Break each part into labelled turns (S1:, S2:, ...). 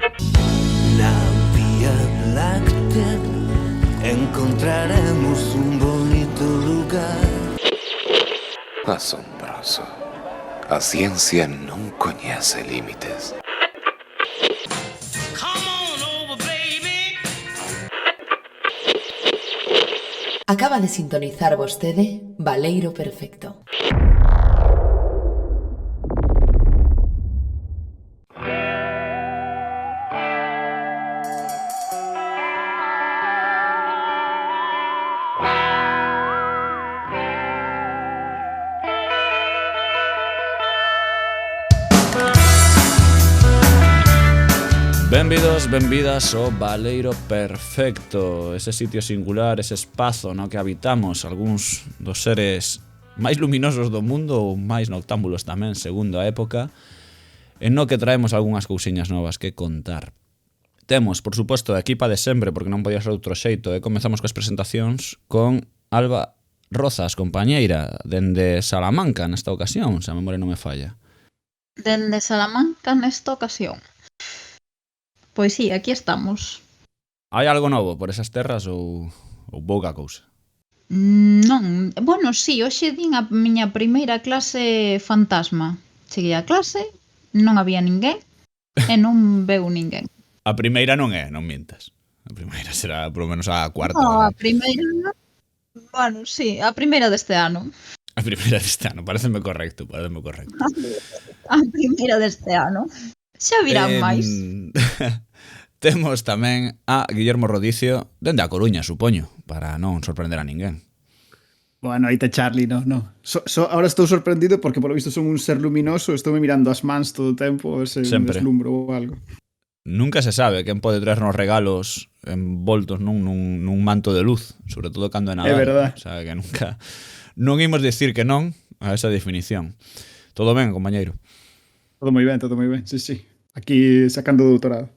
S1: Na Vía Láctea encontraremos un bonito lugar.
S2: Asombroso. A ciencia non coñece límites.
S3: Acaba de sintonizar vostede Baleiro Perfecto.
S4: Benvidos, benvidas ao Baleiro Perfecto, ese sitio singular, ese espazo no que habitamos algúns dos seres máis luminosos do mundo ou máis noctámbulos tamén, segundo a época, en no que traemos algunhas cousiñas novas que contar. Temos, por suposto, a equipa de sempre, porque non podía ser outro xeito, e comezamos coas presentacións con Alba Rozas, compañeira, dende Salamanca nesta ocasión, se a memoria non me falla.
S5: Dende Salamanca nesta ocasión. Pois sí, aquí estamos.
S4: Hai algo novo por esas terras ou pouca cousa?
S5: Non, bueno, sí, hoxe din a miña primeira clase fantasma. Cheguei a clase, non había ninguén e non veu ninguén.
S4: A primeira non é, non mintas. A primeira será polo menos a cuarta.
S5: No, a primeira, bueno, sí, a primeira deste ano.
S4: A primeira deste ano, pareceme correcto.
S5: A primeira deste ano. Xa virán máis.
S4: Temos tamén a Guillermo Rodicio dende a Coruña, supoño, para non sorprender a ninguén.
S6: Bueno, aí te Charlie, no. Ahora estou sorprendido porque polo visto son un ser luminoso, estou me mirando as mans todo o tempo, se me deslumbro ou algo.
S4: Nunca se sabe quen pode traernos regalos envoltos nun manto de luz, sobre todo cando é Nadal.
S6: É verdade.
S4: O sea, que nunca non imos dicir que non a esa definición. Todo ben, compañeiro?
S6: Todo moi ben, sí. Aquí sacando doutorado.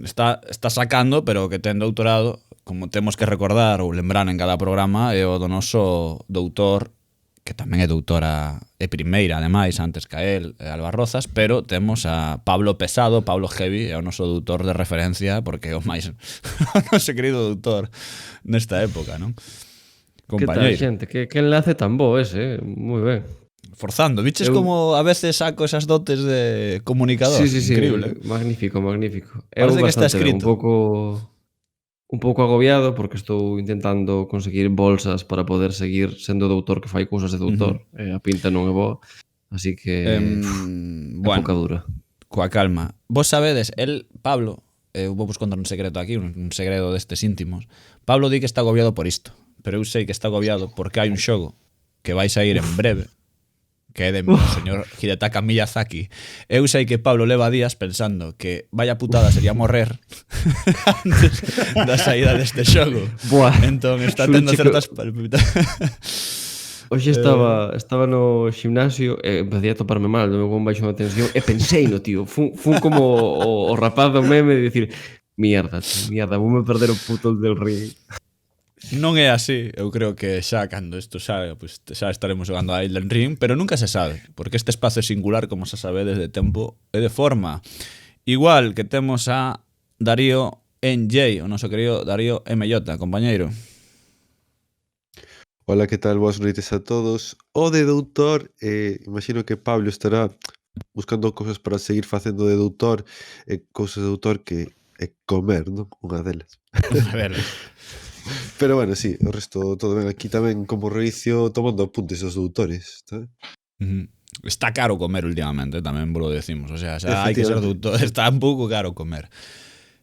S4: Está sacando, pero que ten doutorado, como temos que recordar ou lembrar en cada programa, é o do noso doutor, que tamén é doutora e primeira, ademais, antes que a él, Alba Rozas, pero temos a Pablo Pesado, Pablo Heavy, é o noso doutor de referencia, porque é o máis o noso querido doutor nesta época, non?
S7: Compañeiro. Que tal, xente? Que enlace tan bo ese, moi ben.
S4: Forzando, viches como a veces saco esas dotes de comunicador.
S7: Sí,
S4: increíble.
S7: Magnífico.
S4: Parece que está escrito.
S7: Un pouco agobiado porque estou intentando conseguir bolsas para poder seguir sendo doutor que fai cousas de doutor. A pinta non é boa, así que
S4: bueno,
S7: pouca dura.
S4: Coa calma. Vos sabedes, Pablo, vou vos contar un secreto aquí, un segredo destes íntimos. Pablo di que está agobiado por isto, pero eu sei que está agobiado porque hai un xogo que vai sair en breve, que é de señor Hidetaka Miyazaki. Eu sei que Pablo leva días pensando que vaya putada sería morrer antes da saída deste xogo.
S7: Buah,
S4: entón está tendo certas palpitacións.
S7: Hoxe estaba no gimnasio e empecé a toparme mal, do meu con baixo de tensión e pensei no tío, fun como o rapaz do meme de dicir mierda, voume perder o puto del ring.
S4: Non é así, eu creo que xa cando isto sabe, pues, xa estaremos jogando a Elden Ring, pero nunca se sabe, porque este espazo é singular, como se sabe desde tempo e de forma. Igual que temos a Darío NJ, o noso querido Darío MJ, compañeiro.
S8: Hola, que tal? Boas noites a todos. O de doutor, imagino que Pablo estará buscando cousas para seguir facendo de doutor, cousas de doutor que é comer, non? Unha delas.
S4: A ver.
S8: Pero bueno, sí, o resto todo ben. Aquí tamén como Rodicio tomando apuntes aos doutores, está?
S4: Está caro comer últimamente, tamén vos lo decimos. O sea, xa hai que ser doutor, está un pouco caro comer.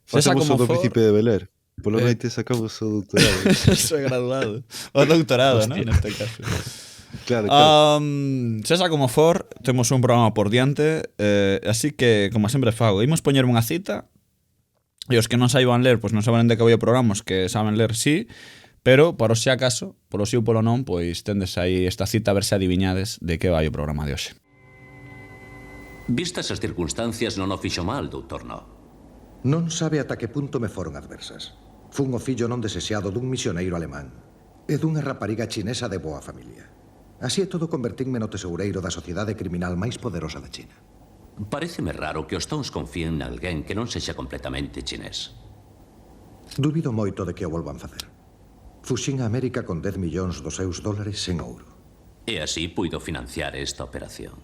S8: Facemos o do Príncipe de Bel-Air. Polo noite sacamos o doutorado.
S4: Eso é graduado. O doutorado, non? Neste caso.
S8: Claro.
S4: Sexa como for, temos un programa por diante, así que, como sempre fago, imos poñer unha cita. E os que non saiban ler, pois non saben de que vai o programa, os que saben ler sí, pero para os se acaso, polo sí ou polo non, pois tendes aí esta cita a ver se adiviñades de que vai o programa de hoxe.
S9: Vistas as circunstancias non o fixo mal, doutor No.
S10: Non sabe ata que punto me foron adversas. Fun o fillo non desexado dun misioneiro alemán e dunha rapariga chinesa de boa familia. Así é todo convertínme no tesoureiro da sociedade criminal máis poderosa da China.
S9: Pareceme raro que os Tons confíen nalguén que non sexa completamente chinés.
S10: Dubido moito de que o volvan facer. Fuxín a América con 10 millóns dos seus dólares en ouro.
S9: E así puido financiar esta operación.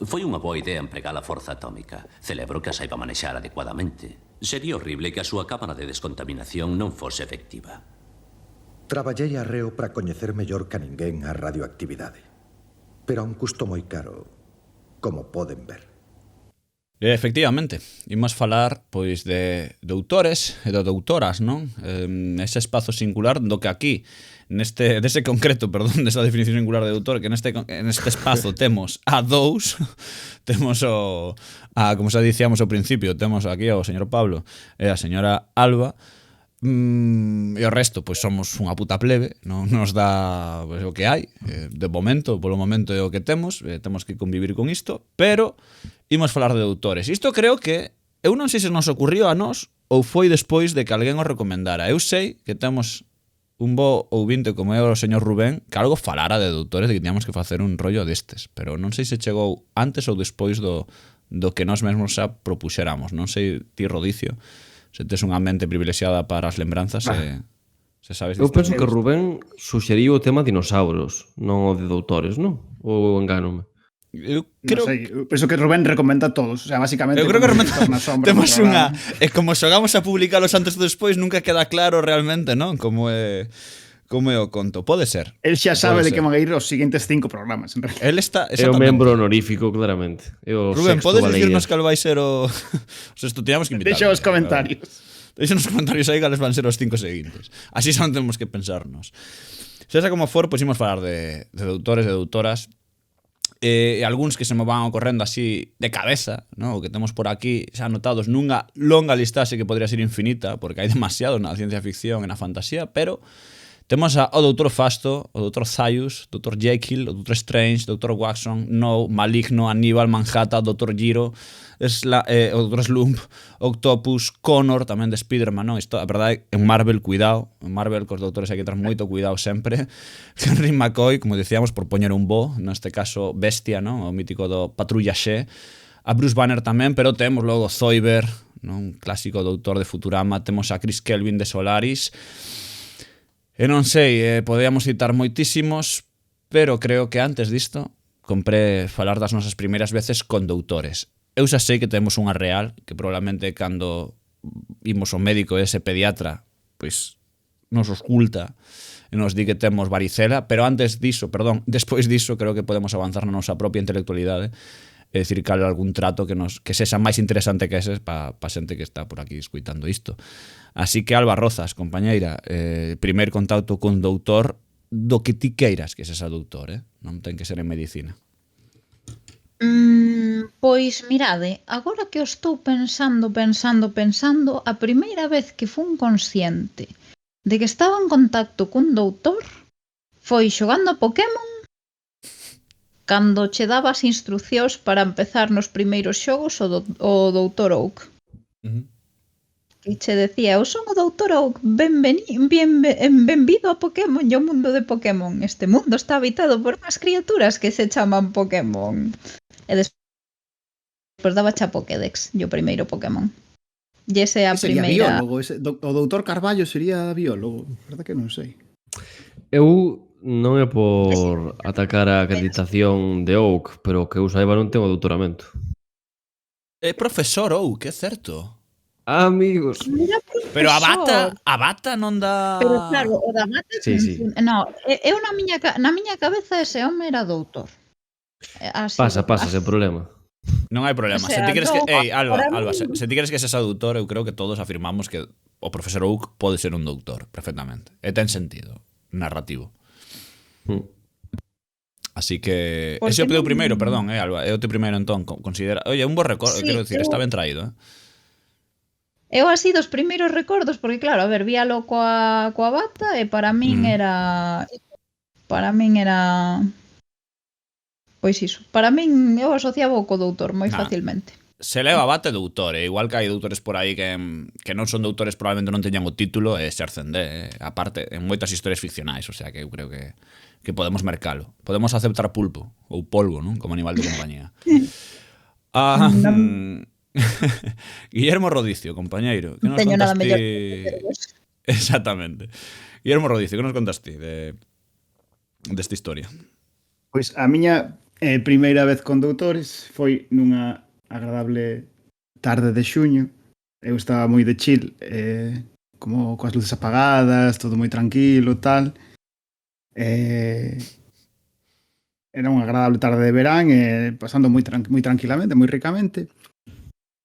S9: Foi unha boa idea empregar a forza atómica. Celebro que a saiba manexar adecuadamente. Sería horrible que a súa cámara de descontaminación non fose efectiva.
S10: Traballei arreo para coñecer mellor que a ninguén a radioactividade. Pero a un custo moi caro, como poden ver.
S4: Efectivamente, imos falar pois de doutores e de doutoras, non? Ese espazo singular do que aquí dese concreto, perdón, desa definición singular de doutor, que neste espazo temos a dous, temos como xa dicíamos ao principio, temos aquí ao señor Pablo e a señora Alba. E o resto, pois somos unha puta plebe, non nos dá pois, o que hai, polo momento é o que temos que convivir con isto, pero imos falar de doutores. Isto creo que, eu non sei se nos ocurrió a nós ou foi despois de que alguén o recomendara. Eu sei que temos un bo ouvinte como é o señor Rubén que algo falara de doutores, de que tiñamos que facer un rollo destes, pero non sei se chegou antes ou despois do que nós mesmos xa propuxéramos. Non sei ti, Rodicio, se tes unha mente privilexiada para as lembranzas se sabes
S7: disto. Eu penso que Rubén suxeriu o tema dinosaurios, non o de doutores, non? Ou engánome?
S6: Eu creo... Non sei, eu penso que Rubén recomenda a todos. O sea, básicamente...
S4: Eu creo que temos unha... E como xogamos a publicalos antes ou despois, nunca queda claro realmente, non? Como é o conto. Pode ser.
S6: El xa sabe de que van a ir os seguintes 5 programas. En realidad.
S4: El está...
S7: É o membro honorífico, claramente.
S4: Rubén, podes dicirnos cal vai ser o... Isto teníamos que invitar.
S6: Deixa os comentarios.
S4: Deixa nos comentarios aí cales van ser os 5 seguintes. Así xa non temos que pensarnos. Se esa como for, pois imos falar de doutores e doutoras. E algúns que se me van ocorrendo así de cabeza, ¿no? O que temos por aquí xa anotados nunha longa listaxe que podría ser infinita, porque hai demasiado na ciencia ficción e na fantasía, pero temos ao doutor Fasto, o doutor Zaius, doutor Jekyll, o doutor Strange, doutor Watson, No, Maligno, Aníbal, Manhattan, doutor Giro, o doutor Slump, Octopus, Connor, tamén de Spiderman, non? Isto, a verdade, en Marvel, cuidado, en Marvel cos doutores hai que ter moito cuidado sempre. Henry McCoy, como decíamos, por poñer un bo, neste caso Bestia, non? O mítico do Patrulla X, a Bruce Banner tamén, pero temos logo Zoiber, non? Un clásico doutor de Futurama, temos a Chris Kelvin de Solaris. E non sei, podíamos citar moitísimos, pero creo que antes disto compré falar das nosas primeiras veces con doutores. Eu xa sei que temos unha real, que probablemente cando imos ao médico ese pediatra, pois nos oculta e nos di que temos varicela, pero antes diso, despois diso, creo que podemos avanzar na nosa propia intelectualidade e dicir cal algún trato que sexa máis interesante que ese para xente que está por aquí escuitando isto. Así que, Alba Rozas, compañeira, primeiro contacto con doutor do que ti queiras que sexa doutor, non ten que ser en medicina.
S5: Pois mirade, agora que o estou pensando, a primeira vez que fun consciente de que estaba en contacto cun doutor foi xogando a Pokémon cando che daba as instruccións para empezar nos primeiros xogos o doutor Oak. E che decía, eu son o doutor Oak, benvido a Pokémon e ao mundo de Pokémon. Este mundo está habitado por unhas criaturas que se chaman Pokémon. E despois daba xa Pokédex, e o primeiro Pokémon. E ese é a primeira...
S6: biólogo, o doutor Carballo sería biólogo, verdad que non sei.
S7: Eu non é por atacar a acreditación de Oak, pero que eu saiba non tengo doutoramento.
S4: É profesor Oak, é certo.
S7: Amigos.
S4: Pero a bata non dá...
S5: Pero claro, o da bata...
S7: Sí.
S5: No, eu na miña cabeza ese home era doutor.
S7: Pasa, sen problema.
S4: Non hai problema.
S5: O sea,
S4: se ti queres que... Alba,
S5: mí...
S4: se ti queres que sexa doutor, eu creo que todos afirmamos que o profesor Oak pode ser un doutor, perfectamente. E ten sentido narrativo. Así que... Ese é o teu primeiro, perdón, Alba. É o teu primeiro, entón, considera... Oye, un bo recordo, quero dicir, está ben traído,
S5: Eu así dos primeiros recordos, porque claro, a ver, víalo coa bata e para min era... Pois iso. Para min, eu asociaba co doutor moi facilmente.
S4: Se leva bate doutor, igual que hai doutores por aí que non son doutores, probablemente non teñan o título e se ascende, aparte, en moitas historias ficcionais, o sea que eu creo que podemos mercalo. Podemos aceptar pulpo ou polvo, non? Como animal de compañía. Guillermo Rodicio, compañeiro. Que nos
S5: Teño nada
S4: contas ti?
S5: mellor que haceros.
S4: Exactamente. Guillermo Rodicio, que nos contas ti desta historia?
S6: Pois a miña primeira vez con doutores foi nunha agradable tarde de xuño. Eu estaba moi de chill, como coas luces apagadas, todo moi tranquilo, tal. Era unha agradable tarde de verán, pasando moi tranquilamente, moi ricamente.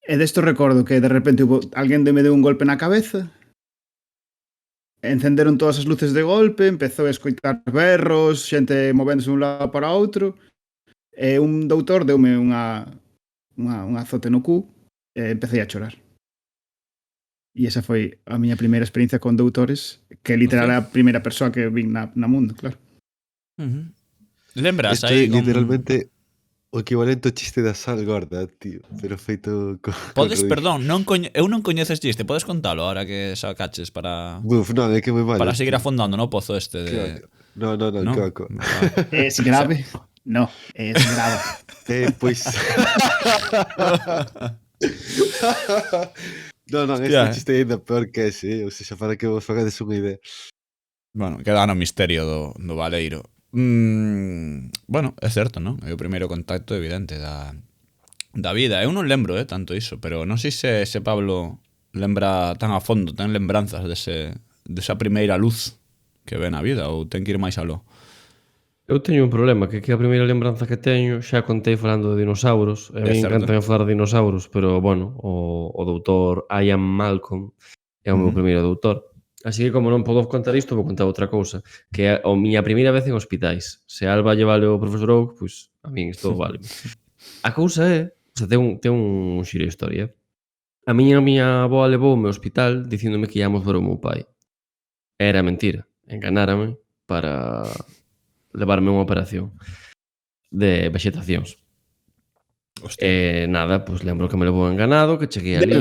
S6: E desto recordo que de repente alguén me deu un golpe na cabeza, encenderon todas as luces de golpe, empezou a escoitar berros, xente movéndose de un lado para outro, e un doutor deume un azote no cu e empecé a chorar. E esa foi a miña primeira experiencia con doutores, que literal é a primeira persoa que vin na mundo, claro.
S4: Lembras
S8: Isto
S4: aí
S8: é literalmente o equivalente ao chiste da sal gorda, tío, pero feito con
S4: perdón, eu non coñezo este chiste, podes contalo ahora que sacaches para
S8: Buf, non, é que moi mal.
S4: para seguir afondando no pozo este de...
S8: Claro. No, claro.
S6: Es grave? No, es grave.
S8: Pois... non, este chiste é ainda peor que ese, ou seja, para que vos fagades unha idea.
S4: Bueno, queda no misterio do Baleiro. Bueno, é certo, non? É o primeiro contacto evidente da vida. Eu non lembro tanto iso, pero non sei se Pablo lembra tan a fondo, ten lembranzas desa primeira luz que ve na vida, ou ten que ir máis aló.
S7: Eu teño un problema, que a primeira lembranza que teño, xa contei falando de dinosaurios, e a mí encanta falar de dinosaurios, pero, bueno, o doutor Ian Malcolm é o meu primeiro doutor. Así que, como non podo contar isto, vou contar outra cousa, que é a miña primeira vez en hospitais. Se a Alba lle vale o profesor Oak, pois a min isto vale. A cousa é, o sea, ten un xiro historia. A miña avó levoume ao hospital dicíndome que íamos ver o meu pai. Era mentira, enganárame para levarme unha operación de vexetacións. Nada, pois lembro que me levou enganado, que cheguei ali...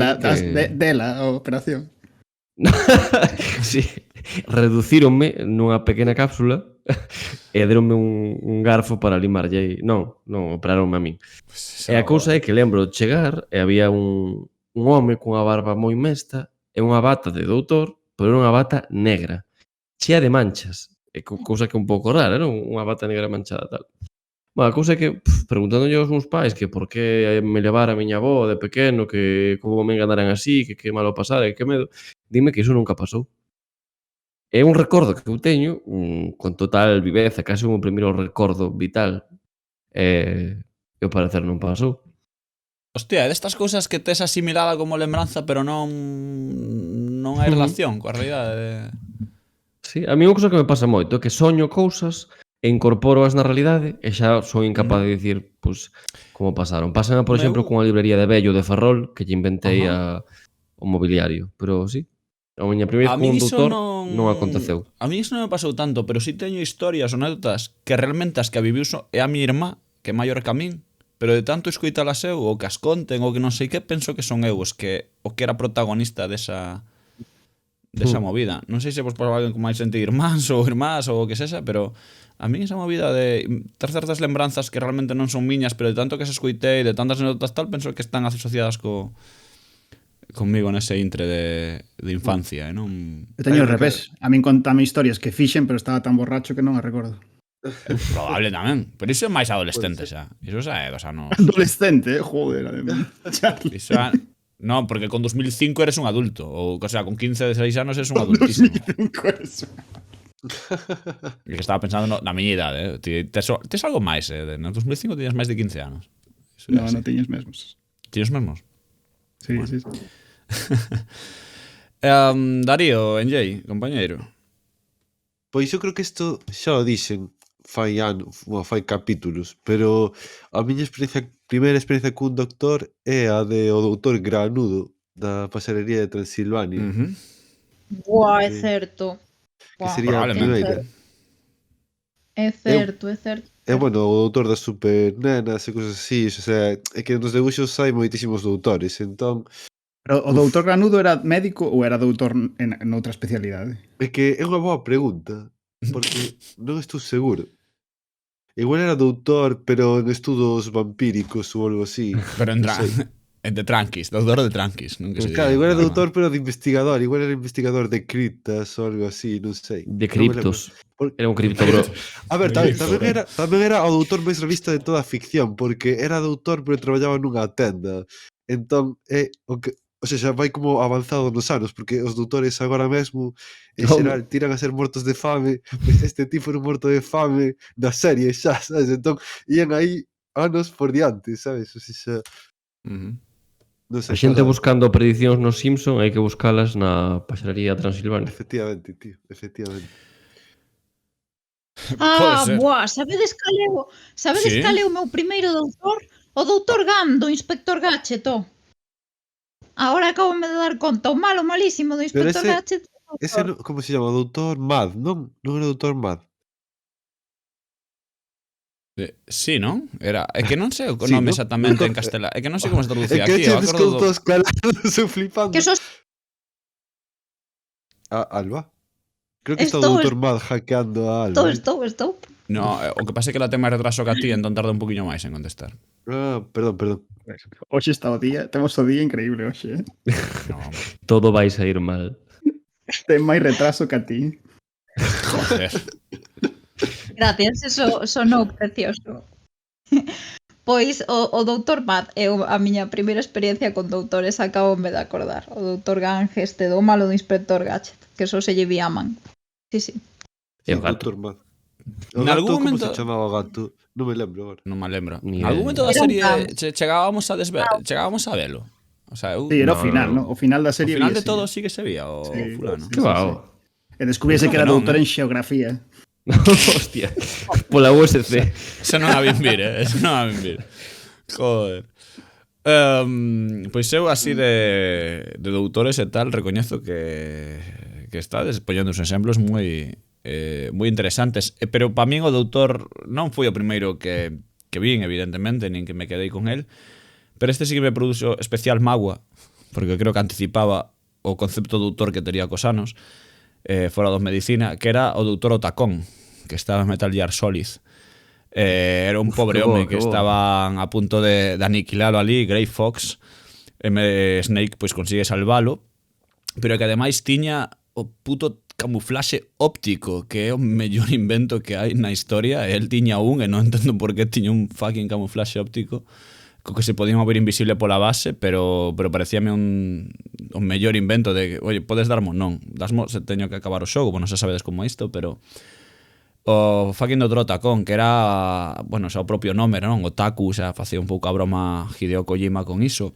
S6: Dela a operación.
S7: Sí, reducíronme nunha pequena cápsula e deronme un garfo para limarlle. Non, operaronme a min. E a cousa é que lembro chegar e había un home cunha barba moi mesta e unha bata de doutor, pero era unha bata negra, chea de manchas, cousa que é un pouco rara, non? Unha bata negra manchada tal. Bueno, a cousa é que, preguntándolle aos meus pais que por que me levara a miña avó de pequeno, que como me enganaran así, que malo pasara, que medo, dime que iso nunca pasou. É un recordo que eu teño, con total viveza, case un primeiro recordo vital, e ao parecer non pasou.
S4: Hostia, destas cousas que tes asimilada como lembranza, pero non hai relación coa realidade.
S7: Sí, a mí unha cousa que me pasa moito é que soño cousas e incorporoas na realidade e xa son incapaz de dicir, pois, como pasaron. Pásame, por exemplo, cunha librería de vello de Ferrol que lle inventei o mobiliario, pero sí. A miña primeira con un doutor non aconteceu.
S4: A mí iso non me pasou tanto, pero sí teño historias ou anécdotas que realmente as que a viviu é a mi irmá, que é maior que a min, pero de tanto escoitalas eu, ou que as conten, ou que non sei que, penso que son eu o que era protagonista desa movida. Non sei se vos pasaba alguén con máis xente irmáns ou irmás ou o que sexa, pero a mí esa movida de ter certas lembranzas que realmente non son miñas, pero de tanto que se escoitei, de tantas anécdotas tal, penso que están asociadas comigo nese intre de infancia, non?
S6: Eu teño o revés. A min contame historias que fixen, pero estaba tan borracho que non a recordo.
S4: Probable tamén, pero iso é máis adolescente xa. Iso xa é dos anos...
S6: Adolescente, joder, además.
S4: Iso é... Non, porque con 2005 eres un adulto, ou sea, con 15, 16 anos eres un adultísimo.
S6: 2005 eres un...
S4: E que estaba pensando na miña idade, tes algo máis, no 2005 tiñas máis de 15 anos.
S6: Non, non tiñes mesmos.
S4: Tiñes mesmos?
S6: Sí, bueno. Sí.
S4: Darío, NJ, compañeiro.
S8: Pois eu creo que isto xa o dixen fai capítulos, pero a miña primeira experiencia cun doctor é a de o doutor Granudo da pasarería de Transilvania.
S5: Buah, é certo.
S8: Que sería a primeira.
S5: É certo.
S8: É, bueno, o doutor das supernenas e cousas así, o sea, é que nos debuxos hai moitísimos doutores, entón...
S6: Pero o doutor Granudo era médico ou era doutor en outra especialidade?
S8: É que é unha boa pregunta, porque non estou seguro. Igual era doutor, pero en estudos vampíricos ou algo así.
S4: Pero
S8: Non sei.
S4: de tranquis, doutor de tranquis. Non que se
S8: Claro,
S4: diga,
S8: igual era
S4: normal.
S8: doutor, pero de investigador. Igual era investigador de criptas ou algo así, non sei.
S7: De
S8: Non me lembro.
S7: criptos. Era un cripto, bro.
S8: A ver, tamén era o doutor máis realista de toda a ficción, porque era doutor pero traballaba nunha tenda. Entón, o sea, vai como avanzado nos anos, porque os doutores agora mesmo, en xeral, tiran a ser mortos de fame, pois este tipo era un morto de fame da serie xa, sabes? Entón, ian aí anos por diante, sabes? O sea,
S4: Ujú.
S8: non
S7: A
S8: sei.
S7: xente
S8: agora-
S7: buscando prediccións nos Simpson hai que buscalas na paxarería Transilvania.
S8: Efectivamente, tío, efectivamente.
S5: Ah,
S4: ser.
S5: buah, sabedes
S4: Sí?
S5: cal é o meu primeiro doutor? O doutor Gam do Inspector Gadget, ó. Ahora acabome de dar conta, o malo malísimo do
S8: Pero
S5: Inspector Gadget.
S8: ese como se chama? Doutor Mad, non? Non era Doutor Mad.
S4: Sí, non? Era, é que non sei o
S8: Sí,
S4: nome
S8: ¿no?
S4: exactamente en castelán. É que non sei como se traducía
S8: É que
S4: aquí. Eu
S8: eches
S4: acordo
S8: con todos calados ou flipando.
S5: Que sos
S8: Alba? Creo que está o
S5: Estou-
S8: Doutor Mad hackeando a Alba.
S5: estou.
S4: No, o que pasa é que la ten máis retraso que a ti, entón tarda un poquinho máis en contestar.
S8: Ah, perdón.
S6: Hoxe está o día, temos o día increíble hoxe,
S4: No,
S7: Todo vai sair mal.
S6: Ten máis retraso que a ti.
S4: joder.
S5: Gracias, eso sonou precioso. Pois o doutor Matt é a miña primeira experiencia con doutores, acabome de acordar. O doutor Gange este do malo do Inspector Gadget, que só se lle viaman. Sí.
S7: E o gato.
S8: Doutor Mad. O
S4: En
S8: gato,
S4: algún
S8: como
S4: momento-
S8: se chamaba o gato? Non me lembro agora.
S4: Non me lembro.
S7: Ni
S4: En algún momento da
S5: Era un
S4: serie
S5: can.
S4: chegábamos a velo. O sea, eu,
S6: Sí, era o
S7: No,
S6: final,
S7: no.
S6: ¿no? O final da
S4: o
S6: serie
S4: final de
S6: víase.
S4: todo sí que se veía o
S6: Sí,
S4: fulano.
S7: Que va,
S6: E descubriese que era
S4: Non,
S6: doutor
S4: eh.
S6: en xeografía.
S7: Hostia. Pola USC.
S4: Eso non a vin vir, Eso non a vin vir. Joder. Pois eu así de doutores e tal recoñezo que estades poñendo uns exemplos moi interesantes, pero para min o doutor non foi o primeiro que vin, evidentemente, nin que me quedei con el, pero este sí que me produxo especial magua, porque creo que anticipaba o concepto doutor que tería cos anos, fora dos medicina, que era o doutor Otacón, que estaba en Metal Gear Solid. Era un pobre
S7: que bo,
S4: home que
S7: que bo.
S4: estaban a punto de aniquilalo ali, Grey Fox, Snake pois consigue salvalo, pero que ademais tiña o puto camuflaxe óptico, que é o mellor invento que hai na historia. El tiña un e non entendo por que tiña un fucking camuflaxe óptico co que se podía mover invisible pola base, pero parecíame un mellor invento de que, oye, podes darmo? Non, dasmo se teño que acabar o xogo, bueno, xa sabedes como é isto, pero o fucking do Otacón, que era, bueno, xa o propio nome, non? Otaku, xa facía un pouco a broma Hideo Kojima con iso,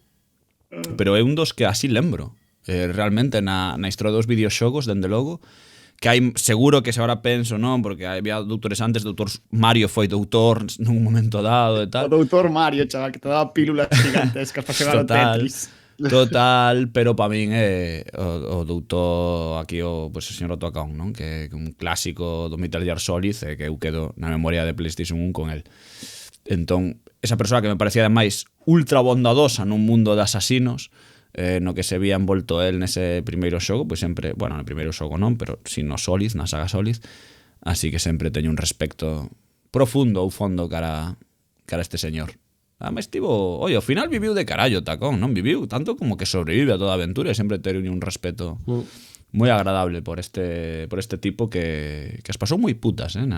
S4: pero é un dos que así lembro. Realmente na historia dos videoxogos, dende logo, que hai, seguro que se agora penso, non? Porque había doutores antes, doutor Mario foi doutor nun momento dado e
S6: O
S4: tal.
S6: doutor Mario, chaval, que te daba pílulas gigantescas para xogar ao Tetris.
S4: Total, pero para min é o doutor aquí o señor Otacón, non? Que é un clásico do Metal Gear Solid e que eu quedo na memoria de PlayStation 1 con el. Entón, esa persoa que me parecía ademais ultra bondadosa nun mundo de asasinos, no que se había envolto el nese primeiro xogo, pois sempre, bueno, no primeiro xogo non, pero si no Solid, na saga Solid, así que sempre teño un respecto profundo ou fondo cara este señor. Además, tivo, oye, ao final viviu de carallo Tacón, non? Viviu tanto como que sobrevive a toda a aventura e sempre teño un respeto moi agradable por este tipo que as pasou moi putas, en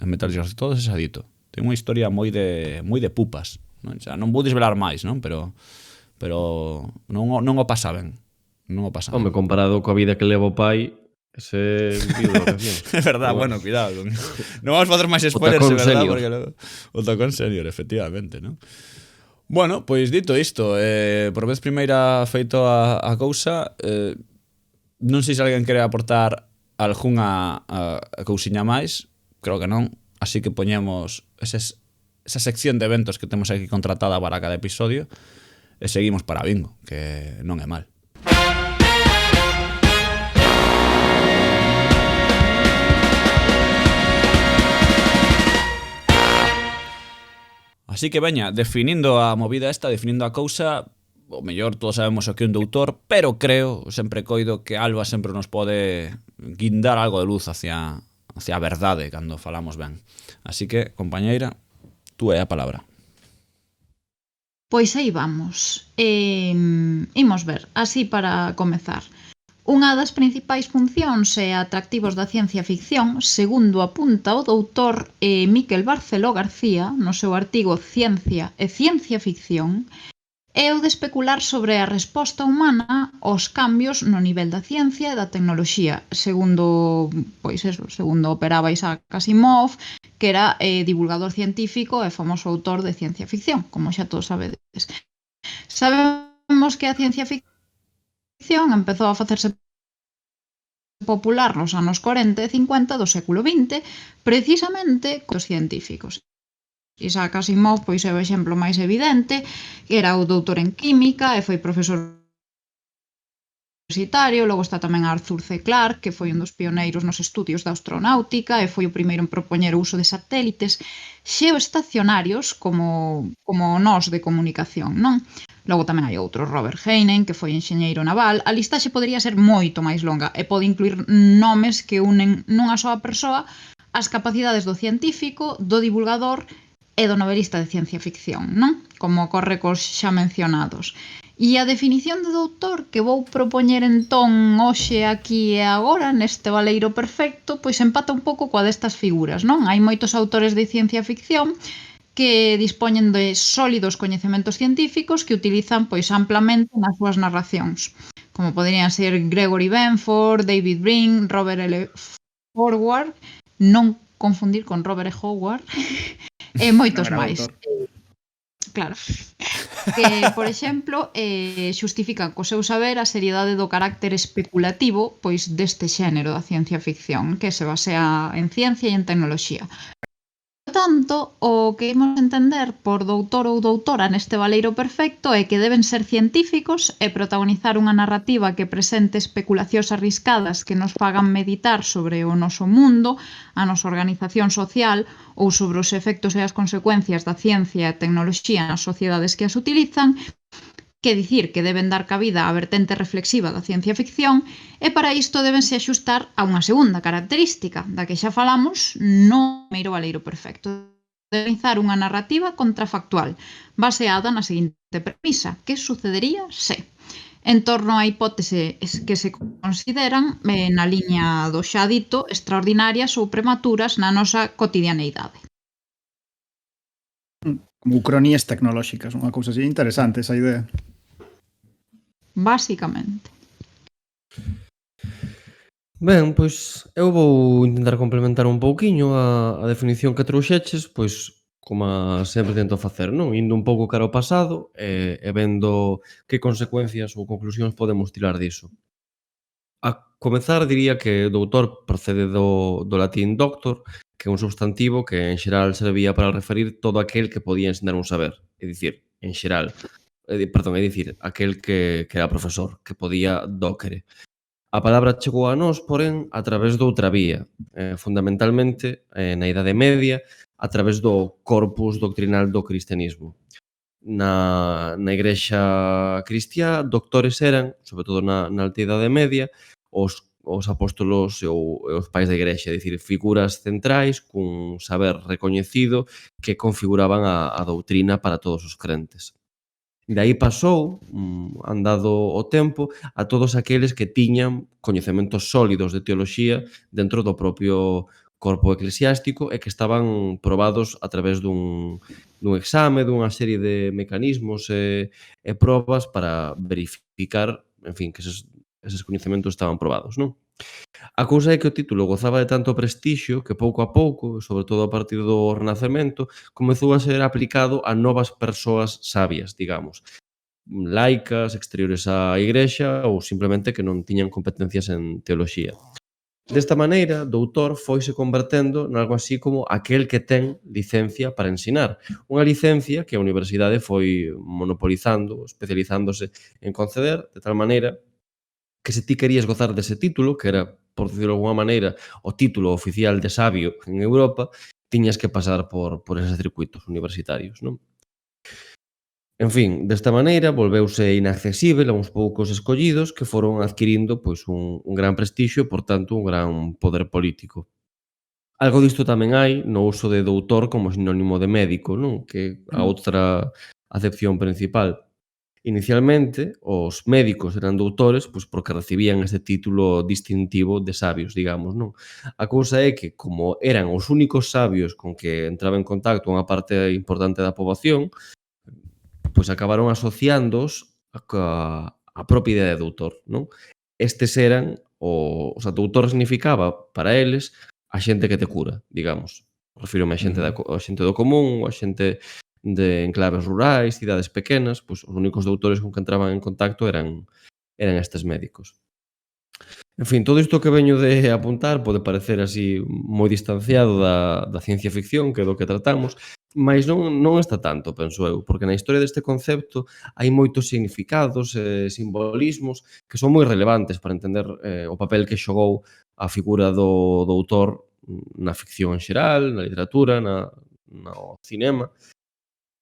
S4: Metal Gear, todo ese adito. Ten unha historia moi de pupas, non? Xa, non vou desvelar máis, non? Pero non o pasa ben. Non o pasa ben.
S7: Home, comparado coa vida que leva o pai, ese vive de vacacións.
S4: É verdad, bueno, cuidado. Non vamos a facer máis spoilers,
S7: Otacón
S4: é verdad,
S7: senior.
S4: porque logo o Tacón senior, efectivamente, non? Bueno, pois dito isto, por vez primeira feito a cousa, non sei se alguén quere aportar algunha cousiña máis, creo que non, así que poñemos esa sección de eventos que temos aquí contratada para cada episodio e seguimos para bingo, que non é mal. Así que veña, definindo a movida esta, definindo a cousa, o mellor todos sabemos o que é un doutor, pero creo, sempre coido que Alba sempre nos pode guindar algo de luz hacia hacia a verdade cando falamos ben. Así que, compañeira, tú é a palabra.
S5: Pois aí vamos. Imos ver, así para comezar. Unha das principais funcións e atractivos da ciencia ficción, segundo apunta o doutor Miquel Barceló García no seu artigo Ciencia e Ciencia Ficción, é o de especular sobre a resposta humana aos cambios no nivel da ciencia e da tecnoloxía, segundo operaba Isaac Asimov, que era divulgador científico e famoso autor de ciencia ficción, como xa todos sabedes. Sabemos que a ciencia ficción empezou a facerse popular nos anos 40 e 50 do século XX, precisamente cos científicos. Isaac Asimov pois é o exemplo máis evidente, era o doutor en química e foi profesor universitario, logo está tamén Arthur C. Clarke, que foi un dos pioneiros nos estudios da astronáutica e foi o primeiro en propoñer o uso de satélites xeoestacionarios como nós de comunicación, non? Logo tamén hai outro, Robert Heinlein, que foi enxeñeiro naval. A listaxe podería ser moito máis longa e pode incluir nomes que unen nunha soa persoa as capacidades do científico, do divulgador e do novelista de ciencia ficción, non? Como ocorre cos xa mencionados. E a definición de doutor que vou propoñer entón hoxe aquí e agora neste baleiro perfecto, pois empata un pouco coa destas figuras, non? Hai moitos autores de ciencia ficción que dispoñen de sólidos coñecementos científicos que utilizan pois amplamente nas súas narracións, como poderían ser Gregory Benford, David Brin, Robert L. Howard, non confundir con Robert E. Howard, e moitos máis. Claro. Que, por exemplo, xustifican co seu saber a seriedade do carácter especulativo pois deste xénero da ciencia ficción, que se basea en ciencia e en tecnoloxía. Por tanto, o que imos entender por doutor ou doutora neste baleiro perfecto é que deben ser científicos e protagonizar unha narrativa que presente especulacións arriscadas que nos fagan meditar sobre o noso mundo, a nosa organización social ou sobre os efectos e as consecuencias da ciencia e a tecnoloxía nas sociedades que as utilizan, que dicir que deben dar cabida á vertente reflexiva da ciencia ficción e para isto debense axustar a unha segunda característica, da que xa falamos no primeiro baleiro perfecto, de realizar unha narrativa contrafactual, baseada na seguinte premisa: que sucedería se? En torno á hipótese que se consideran, na liña do xa dito, extraordinarias ou prematuras na nosa cotidianeidade.
S6: Como ucronías tecnolóxicas, unha cousa así interesante esa idea.
S5: Básicamente.
S7: Ben, pois eu vou intentar complementar un pouquiño a definición que trouxeches, pois como sempre tento facer, non? Indo un pouco cara ao pasado e vendo que consecuencias ou conclusións podemos tirar diso. A comezar diría que doutor procede do latín doctor, que é un substantivo que en xeral servía para referir todo aquel que podía ensinar un saber, é dicir, en xeral, aquel que era profesor, que podía docere. A palabra chegou a nós, porén, a través doutra vía, fundamentalmente na Idade Media, a través do corpus doctrinal do cristianismo. Na Igrexa cristiá, doctores eran, sobre todo na Alta Idade Media, os apóstolos e os pais da Igrexa, é dicir, figuras centrais cun saber recoñecido que configuraban a doutrina para todos os crentes. De aí pasou, andado o tempo, a todos aqueles que tiñan coñecementos sólidos de teoloxía dentro do propio corpo eclesiástico e que estaban probados a través dun exame, dunha serie de mecanismos e probas para verificar, en fin, que eses coñecementos estaban probados, non? A cousa é que o título gozaba de tanto prestixio que pouco a pouco, sobre todo a partir do Renacemento, comezou a ser aplicado a novas persoas sabias, digamos, laicas, exteriores á Igrexa ou simplemente que non tiñan competencias en teoloxía. Desta maneira, doutor foise convertendo nalgo así como aquel que ten licencia para ensinar. Unha licencia que a universidade foi monopolizando, especializándose en conceder, de tal maneira que se ti querías gozar dese título, que era, por decirlo de alguma maneira, o título oficial de sabio en Europa, tiñas que pasar por eses circuitos universitarios, non? En fin, desta maneira, volveuse inaccesível a uns poucos escollidos que foron adquirindo pois un gran prestixio e, por tanto, un gran poder político. Algo disto tamén hai no uso de doutor como sinónimo de médico, non? Que é a outra acepción principal. Inicialmente, os médicos eran doutores pois porque recibían este título distintivo de sabios, digamos, non? A cousa é que, como eran os únicos sabios con que entraba en contacto unha parte importante da poboación, pois acabaron asociándoos a propia idea de doutor, non? Estes eran o sea, doutor significaba para eles a xente que te cura, digamos. Refírome a xente, a xente do común, ou a xente de enclaves rurais, cidades pequenas, pois os únicos doutores con que entraban en contacto eran estes médicos. En fin, todo isto que veño de apuntar pode parecer así moi distanciado da ciencia ficción, que é do que tratamos, mas non está tanto, penso eu, porque na historia deste concepto hai moitos significados e simbolismos que son moi relevantes para entender o papel que xogou a figura do doutor na ficción en xeral, na literatura, no cinema.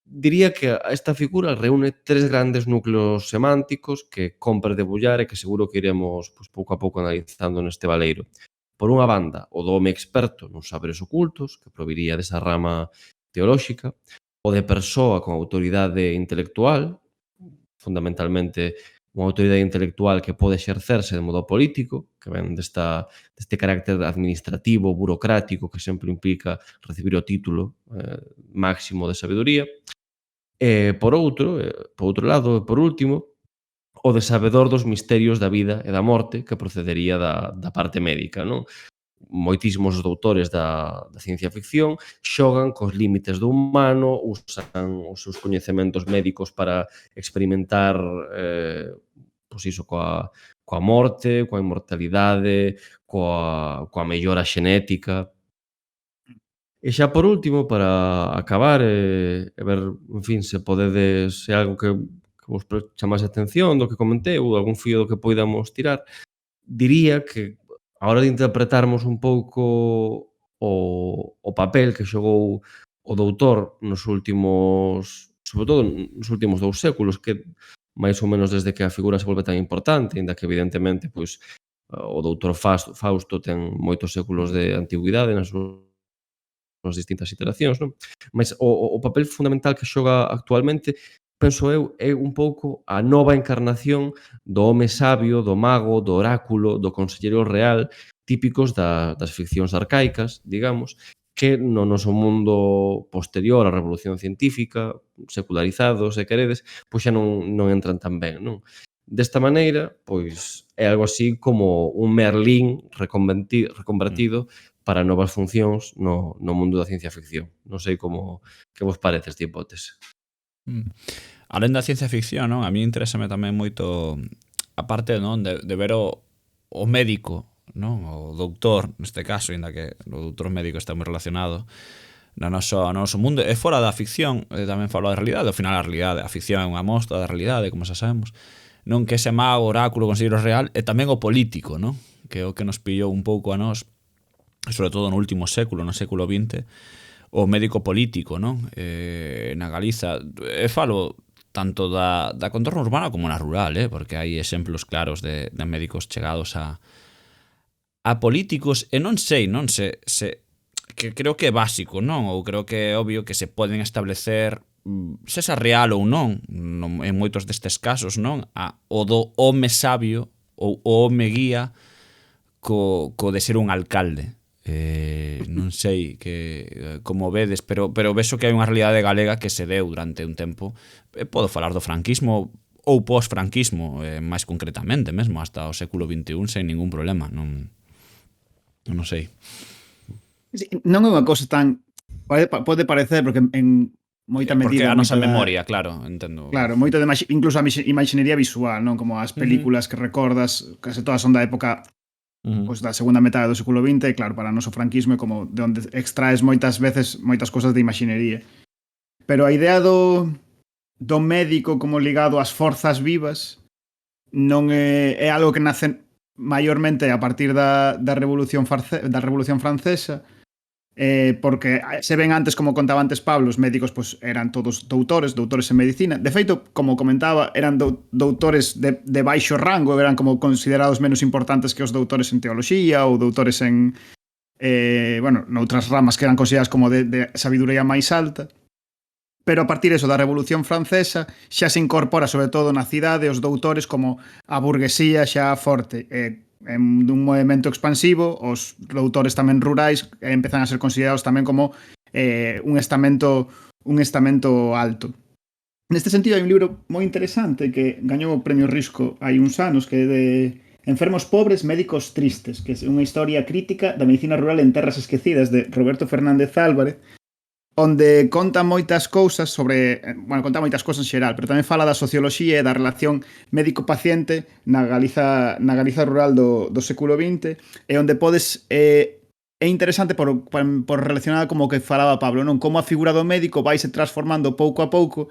S7: Diría que esta figura reúne tres grandes núcleos semánticos que compre debullar e que seguro que iremos pouco a pouco analizando neste baleiro. Por unha banda, o do home experto nos saberes ocultos, que proviría desa rama teolóxica, o de persoa con autoridade intelectual, fundamentalmente unha autoridade intelectual que pode exercerse de modo político, que ven deste carácter administrativo, burocrático, que sempre implica recibir o título máximo de sabiduría. Por outro lado, e por último, o de sabedor dos misterios da vida e da morte que procedería da parte médica, non? Moitísimos doutores da ciencia ficción xogan cos límites do humano, usan os seus coñecementos médicos para experimentar pois iso, coa morte, coa inmortalidade, coa mellora xenética. E xa por último, para acabar e ver, en fin, se podedes, se algo que vos chamase a atención do que comentei ou algún fío do que poidamos tirar, diría que a hora de interpretarmos un pouco o papel que xogou o doutor nos últimos, sobre todo nos últimos 2 séculos, que máis ou menos desde que a figura se volve tan importante, ainda que evidentemente pois o doutor Fausto ten moitos séculos de antigüidade nas distintas iteracións, non? Mas o papel fundamental que xoga actualmente, penso eu, é un pouco a nova encarnación do home sabio, do mago, do oráculo, do conselleiro real, típicos das ficcións arcaicas, digamos, que no noso mundo posterior á Revolución Científica, secularizados, se queredes, pois xa non entran tan ben, non? Desta maneira, pois, é algo así como un Merlín reconvertido para novas funcións no mundo da ciencia ficción. Non sei que vos parece esta hipótese.
S4: Alén da ciencia ficción, non? A mí interésame tamén moito a parte, non, de ver o médico, non? O doutor, neste caso, ainda que o doutor médico está moi relacionado no noso mundo. E fora da ficción, tamén falo da realidade. Ao final, a realidade, a ficción é unha mostra da realidade, como xa sabemos. Non que ese mago, oráculo, conselleiro real, e tamén o político, non? Que é o que nos pillou un pouco a nós, sobre todo no último século, no século XX, o médico político, non? Na Galiza. E falo tanto da contorna urbana como na rural, porque hai exemplos claros de médicos chegados a políticos, e non sei que creo que é básico, non? Ou creo que é obvio que se poden establecer, sexa real ou non, en moitos destes casos, non? O do home sabio ou o home guía co de ser un alcalde. Non sei como vedes, pero vexo que hai unha realidade galega que se deu durante un tempo. Podo falar do franquismo ou post-franquismo, máis concretamente mesmo, hasta o século XXI sen ningún problema. Non sei.
S6: Sí, non é unha cousa tan... Pode parecer, porque en moita medida...
S4: Porque a nosa memoria, claro, entendo.
S6: Claro, moito de incluso a imaxinería visual, non? Como as películas que recordas, case todas son da época pois da segunda metade do século XX, e claro, para o noso franquismo é como de onde extraes moitas veces moitas cosas de imaxinería. Pero a idea do médico como ligado ás forzas vivas non é algo que nace maiormente a partir da Revolución Francesa, porque se ven antes, como contaba antes Pablo, os médicos pues, eran todos doutores en medicina. De feito, como comentaba, eran doutores de baixo rango, eran como considerados menos importantes que os doutores en teoloxía ou doutores en bueno, noutras ramas que eran consideradas como de sabiduría máis alta, pero a partir eso da Revolución Francesa xa se incorpora sobre todo na cidade os doutores como a burguesía xa forte, en dun movimento expansivo, os doutores tamén rurais empezan a ser considerados tamén como un estamento alto. Neste sentido hai un libro moi interesante que gañou o Premio Risco hai uns anos, que é de Enfermos pobres, médicos tristes, que é unha historia crítica da medicina rural en terras esquecidas de Roberto Fernández Álvarez, onde conta moitas cousas sobre, bueno, conta moitas cousas en xeral, pero tamén fala da socioloxía e da relación médico-paciente na Galiza rural do século XX, e onde podes é interesante por relacionada como que falaba Pablo, non? Como a figura do médico vai se transformando pouco a pouco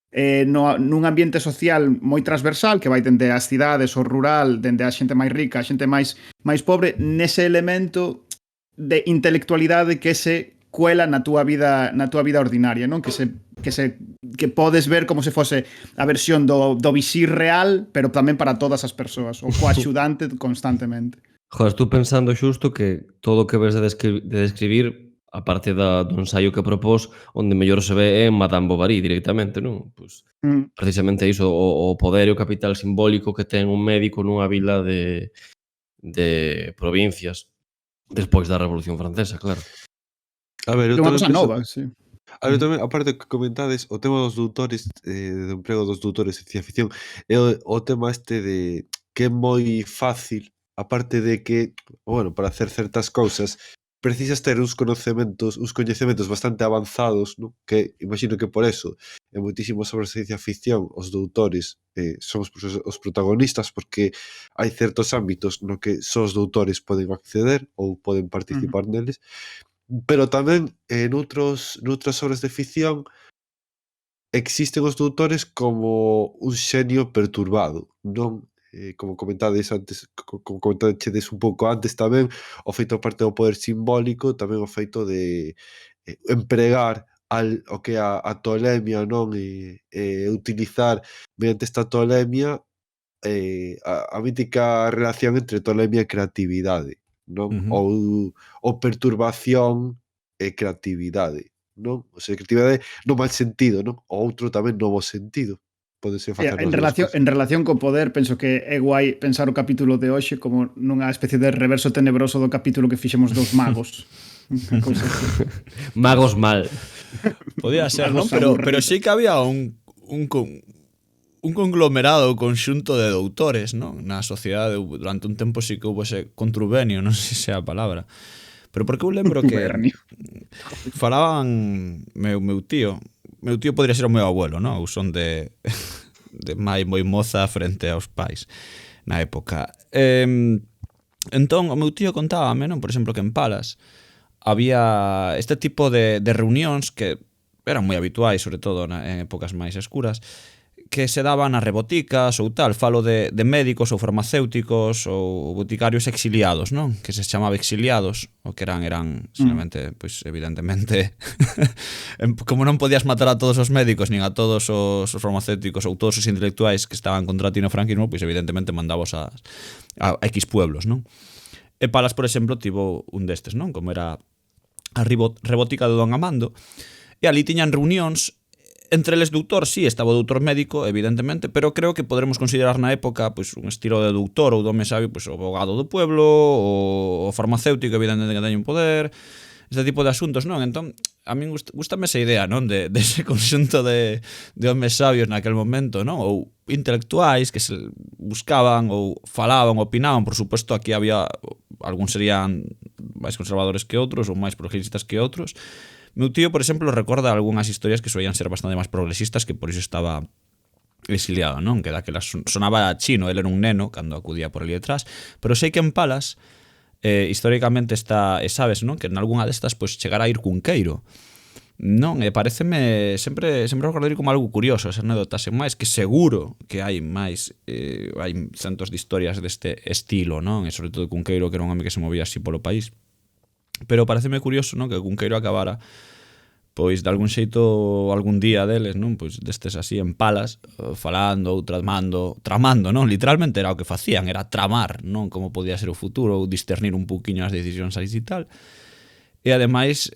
S6: nun ambiente social moi transversal que vai dende as cidades, o rural, dende a xente máis rica, a xente máis pobre, nese elemento de intelectualidade que se cuela na túa vida ordinaria, non? Que podes ver como se fose a versión do visir real, pero tamén para todas as persoas, o coaxudante constantemente.
S7: Joder, estou pensando xusto que todo o que ves de describir, a parte do ensaio que propós, onde mellor se ve é en Madame Bovary directamente, non? Pois, precisamente iso, o poder e o capital simbólico que ten un médico nunha vila de provincias despois da Revolución Francesa, claro.
S8: A ver, eu
S6: É unha
S8: tamén
S6: cosa
S8: penso...
S6: nova, sí.
S8: A ver, tamén, aparte que comentades, o tema dos doutores, do emprego dos doutores en ciencia ficción, é o tema este de que é moi fácil, aparte de que, bueno, para hacer certas cousas, precisas ter uns coñecementos bastante avanzados, non? Que imagino que por eso, en moitísimos obras de ciencia ficción, os doutores son os protagonistas, porque hai certos ámbitos no que só os doutores poden acceder ou poden participar neles, pero tamén noutras obras de ficción existen os doutores como un xenio perturbado, non? Como comentades antes, como comentachedes un pouco antes tamén, o feito parte do poder simbólico, tamén o feito de empregar o que é a tolemia, non? E utilizar mediante esta tolemia a mítica relación entre tolemia e creatividade, non? Ou perturbación e creatividade, non? O sea, creatividade no mal sentido, non? O outro tamén no bo sentido. Podese facer
S6: En relación co poder, penso que é guai pensar o capítulo de hoxe como nunha especie de reverso tenebroso do capítulo que fixemos dos magos.
S7: Magos mal.
S4: Podía ser, non? Pero sí que había un conglomerado, un conxunto de doutores, non? Na sociedade durante un tempo sí que houve ese contrubernio, non sei se é a palabra. Pero porque eu lembro que falaban meu tío podría ser o meu abuelo, non? Ou son de mai moi moza frente aos pais na época. Entón, o meu tío contábame, non? Por exemplo, que en Palas había este tipo de reunións que eran moi habituais, sobre todo en épocas máis escuras, que se daban nas reboticas ou tal, falo de médicos ou farmacéuticos ou boticarios exiliados, non? Que se chamaba exiliados, o que eran simplemente, pois evidentemente como non podías matar a todos os médicos nin a todos os farmacéuticos ou todos os intelectuais que estaban contra ti no franquismo, pois evidentemente mandabos a X pueblos, non? E Palas, por exemplo, tivo un destes, non? Como era a rebotica de Don Amando, e ali tiñan reunións. Entre eles doutor, sí, estaba o doutor médico, evidentemente, pero creo que podremos considerar na época pois, un estilo de doutor ou do home sabio, pois, o abogado do pueblo, o farmacéutico, evidentemente, que teñe un poder, este tipo de asuntos, non? Entón, a min gustame esa idea, non? De ese conxunto de homes sabios naquel momento, non? Ou intelectuais que se buscaban ou falaban, opinaban, por suposto, aquí había, algúns serían máis conservadores que outros ou máis progresistas que outros. Meu tío, por exemplo, recorda algunhas historias que solían ser bastante máis progresistas, que por iso estaba exiliado, non? Que daquela sonaba chino, ele era un neno cando acudía por ali detrás, pero sei que en Palas históricamente está, e sabes, non? Que en algunha destas pois chegará a ir Cunqueiro, non? E pareceme sempre recordar como algo curioso esa anécdota, sen máis que seguro que hai máis hai centos de historias deste estilo, non? E sobre todo Cunqueiro, que era un home que se movía así polo país. Pero pareceme curioso, non? Que Cunqueiro acabara pois de algún xeito algún día deles, non? Pois destes así en palas, falando ou tramando, non? Literalmente era o que facían, era tramar, non? Como podía ser o futuro ou discernir un pouquiño as decisións aí e tal. E ademais,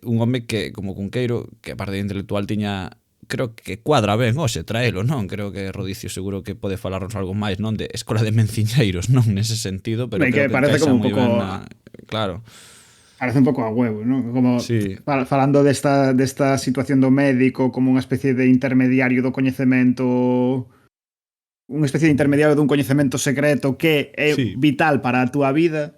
S4: un home que, como Cunqueiro, que a parte intelectual tiña, creo que cuadra ben hoxe, traelo, non? Creo que Rodicio seguro que pode falarnos algo máis, non? De Escola de Menciñeiros, non? Nese sentido, pero creo que
S6: parece
S4: encaixa
S6: como un
S4: moi
S6: pouco
S4: ben na... Claro.
S6: Parece un pouco a huevo, ¿no? Como
S4: Sí.
S6: falando desta situación do médico como unha especie de intermediario do coñecemento, unha especie de intermediario dun coñecemento secreto que é
S4: Sí.
S6: vital para a túa vida.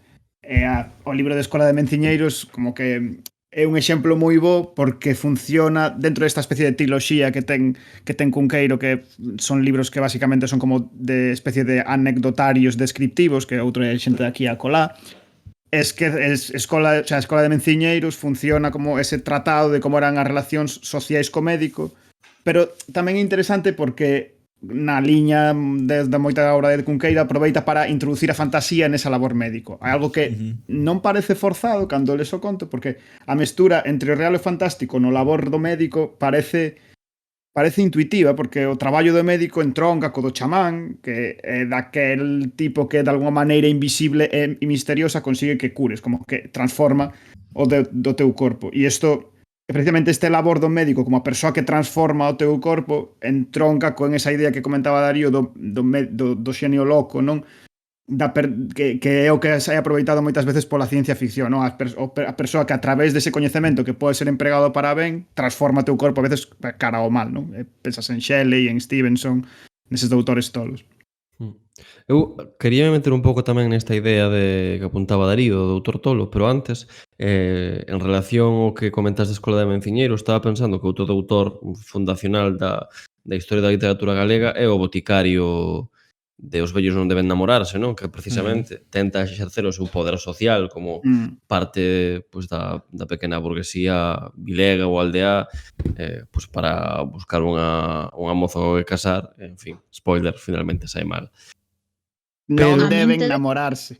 S6: O libro de Escola de Menciñeiros como que é un exemplo moi bo porque funciona dentro desta especie de triloxía que ten Cunqueiro, que son libros que basicamente son como de especie de anecdotarios descriptivos, que outro é xente de aquí a colá. Es que Escola de Menciñeiros funciona como ese tratado de como eran as relacións sociais co médico, pero tamén é interesante porque na liña desde moita obra de Cunqueiro aproveita para introducir a fantasía nesa labor médico. É algo que non parece forzado cando les o conto, porque a mestura entre o real e o fantástico no labor do médico parece intuitiva, porque o traballo do médico entronca co do chamán, que é daquel tipo que de alguma maneira invisible e misteriosa consigue que cures, como que transforma o do teu corpo. E isto, precisamente este labor do médico como a persoa que transforma o teu corpo entronca con esa idea que comentaba Darío do xenio loco, non? Que é o que se hai aproveitado moitas veces pola ciencia ficción, non? A persoa que a través dese coñecemento que pode ser empregado para ben transforma o teu corpo a veces cara ao mal, non? Pensas en Shelley, en Stevenson, neses doutores tolos.
S7: Eu quería meter un pouco tamén nesta idea de que apuntaba Darío, do doutor Tolo, pero antes, en relación ao que comentas da Escola de Menciñeiros, estaba pensando que outro doutor fundacional da historia da literatura galega é o boticario de Os vellos non deben namorarse, non? Que precisamente tenta exercer o seu poder social como parte pois, da pequena burguesía vilega ou aldea pois, para buscar unha moza que casar, en fin, spoiler, finalmente sai mal.
S6: Non
S5: A
S6: deben
S5: min te
S6: namorarse.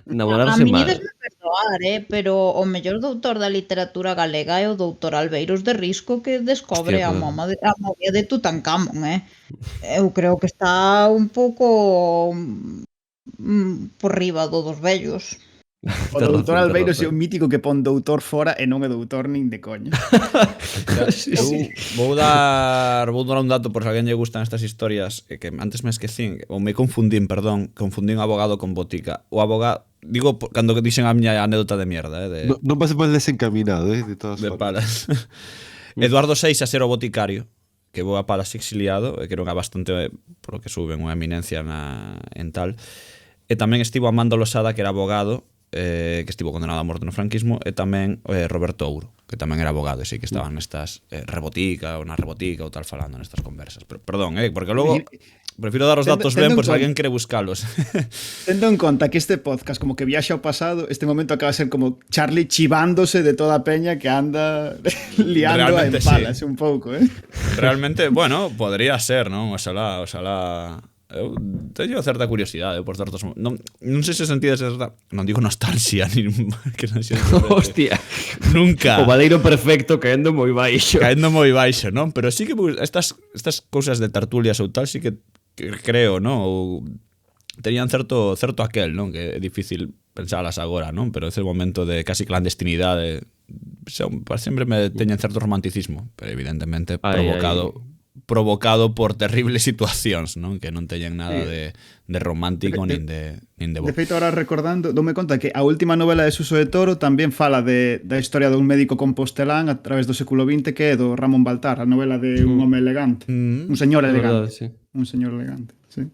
S7: Namorarse
S5: A mí
S7: mal.
S5: desme perdoar, pero o mellor doutor da literatura galega é o doutor Albeiros de Risco que descobre
S7: Hostia,
S5: a momia de Tutankamón, Eu creo que está un pouco por riba dos vellos.
S6: O doutor Albeiros é o mítico que pon doutor fora e non é doutor nin de coña.
S4: Vou dar un dato por se alguén lle gustan estas historias que antes me esquecín ou me confundín abogado con botica. O abogado, digo, cando dixen a miña anécdota de mierda,
S8: Non vas mal desencaminado, de todas
S4: de
S8: formas.
S4: Palas. Eduardo VI a ser o boticario, que vou a Palas exiliado, que era bastante, por lo que suben, unha eminencia en tal. E tamén estivo Amando Losada, que era abogado, que estivo condenado a morte no franquismo, e tamén Roberto Ouro, que tamén era abogado, e sí que estaban nestas rebotica ou tal falando nestas conversas. Pero, perdón, porque logo prefiro dar os datos ben por se alguén quere buscalos.
S6: Tendo en conta que este podcast como que viaxa ao pasado, este momento acaba de ser como Charlie chivándose de toda a peña que anda liando en Palas un pouco,
S4: Realmente, bueno, podría ser, non? Oxalá eu teño certa curiosidade por certos... Non sei se sentides certa... Non digo nostalgia, nin... que non sei
S7: Hostia.
S4: Nunca.
S7: O Baleiro perfecto caendo moi baixo.
S4: Non? Pero sí que estas cousas de tertulias ou tal sí que creo, non? Ou tenían certo aquel, non? Que é difícil pensalas agora, non? Pero ese momento de casi clandestinidade sempre me teñen certo romanticismo, pero evidentemente provocado por terribles situacións, non? Que non teñen nada de romántico nin de bo.
S6: De feito, ahora recordando, doume conta que a última novela de Suso de Toro tamén fala da historia dun médico compostelán a través do século XX, que é do Ramón Baltar, a novela de un home elegante, un señor elegante.
S7: Verdade, sí.
S6: Un señor elegante, sí.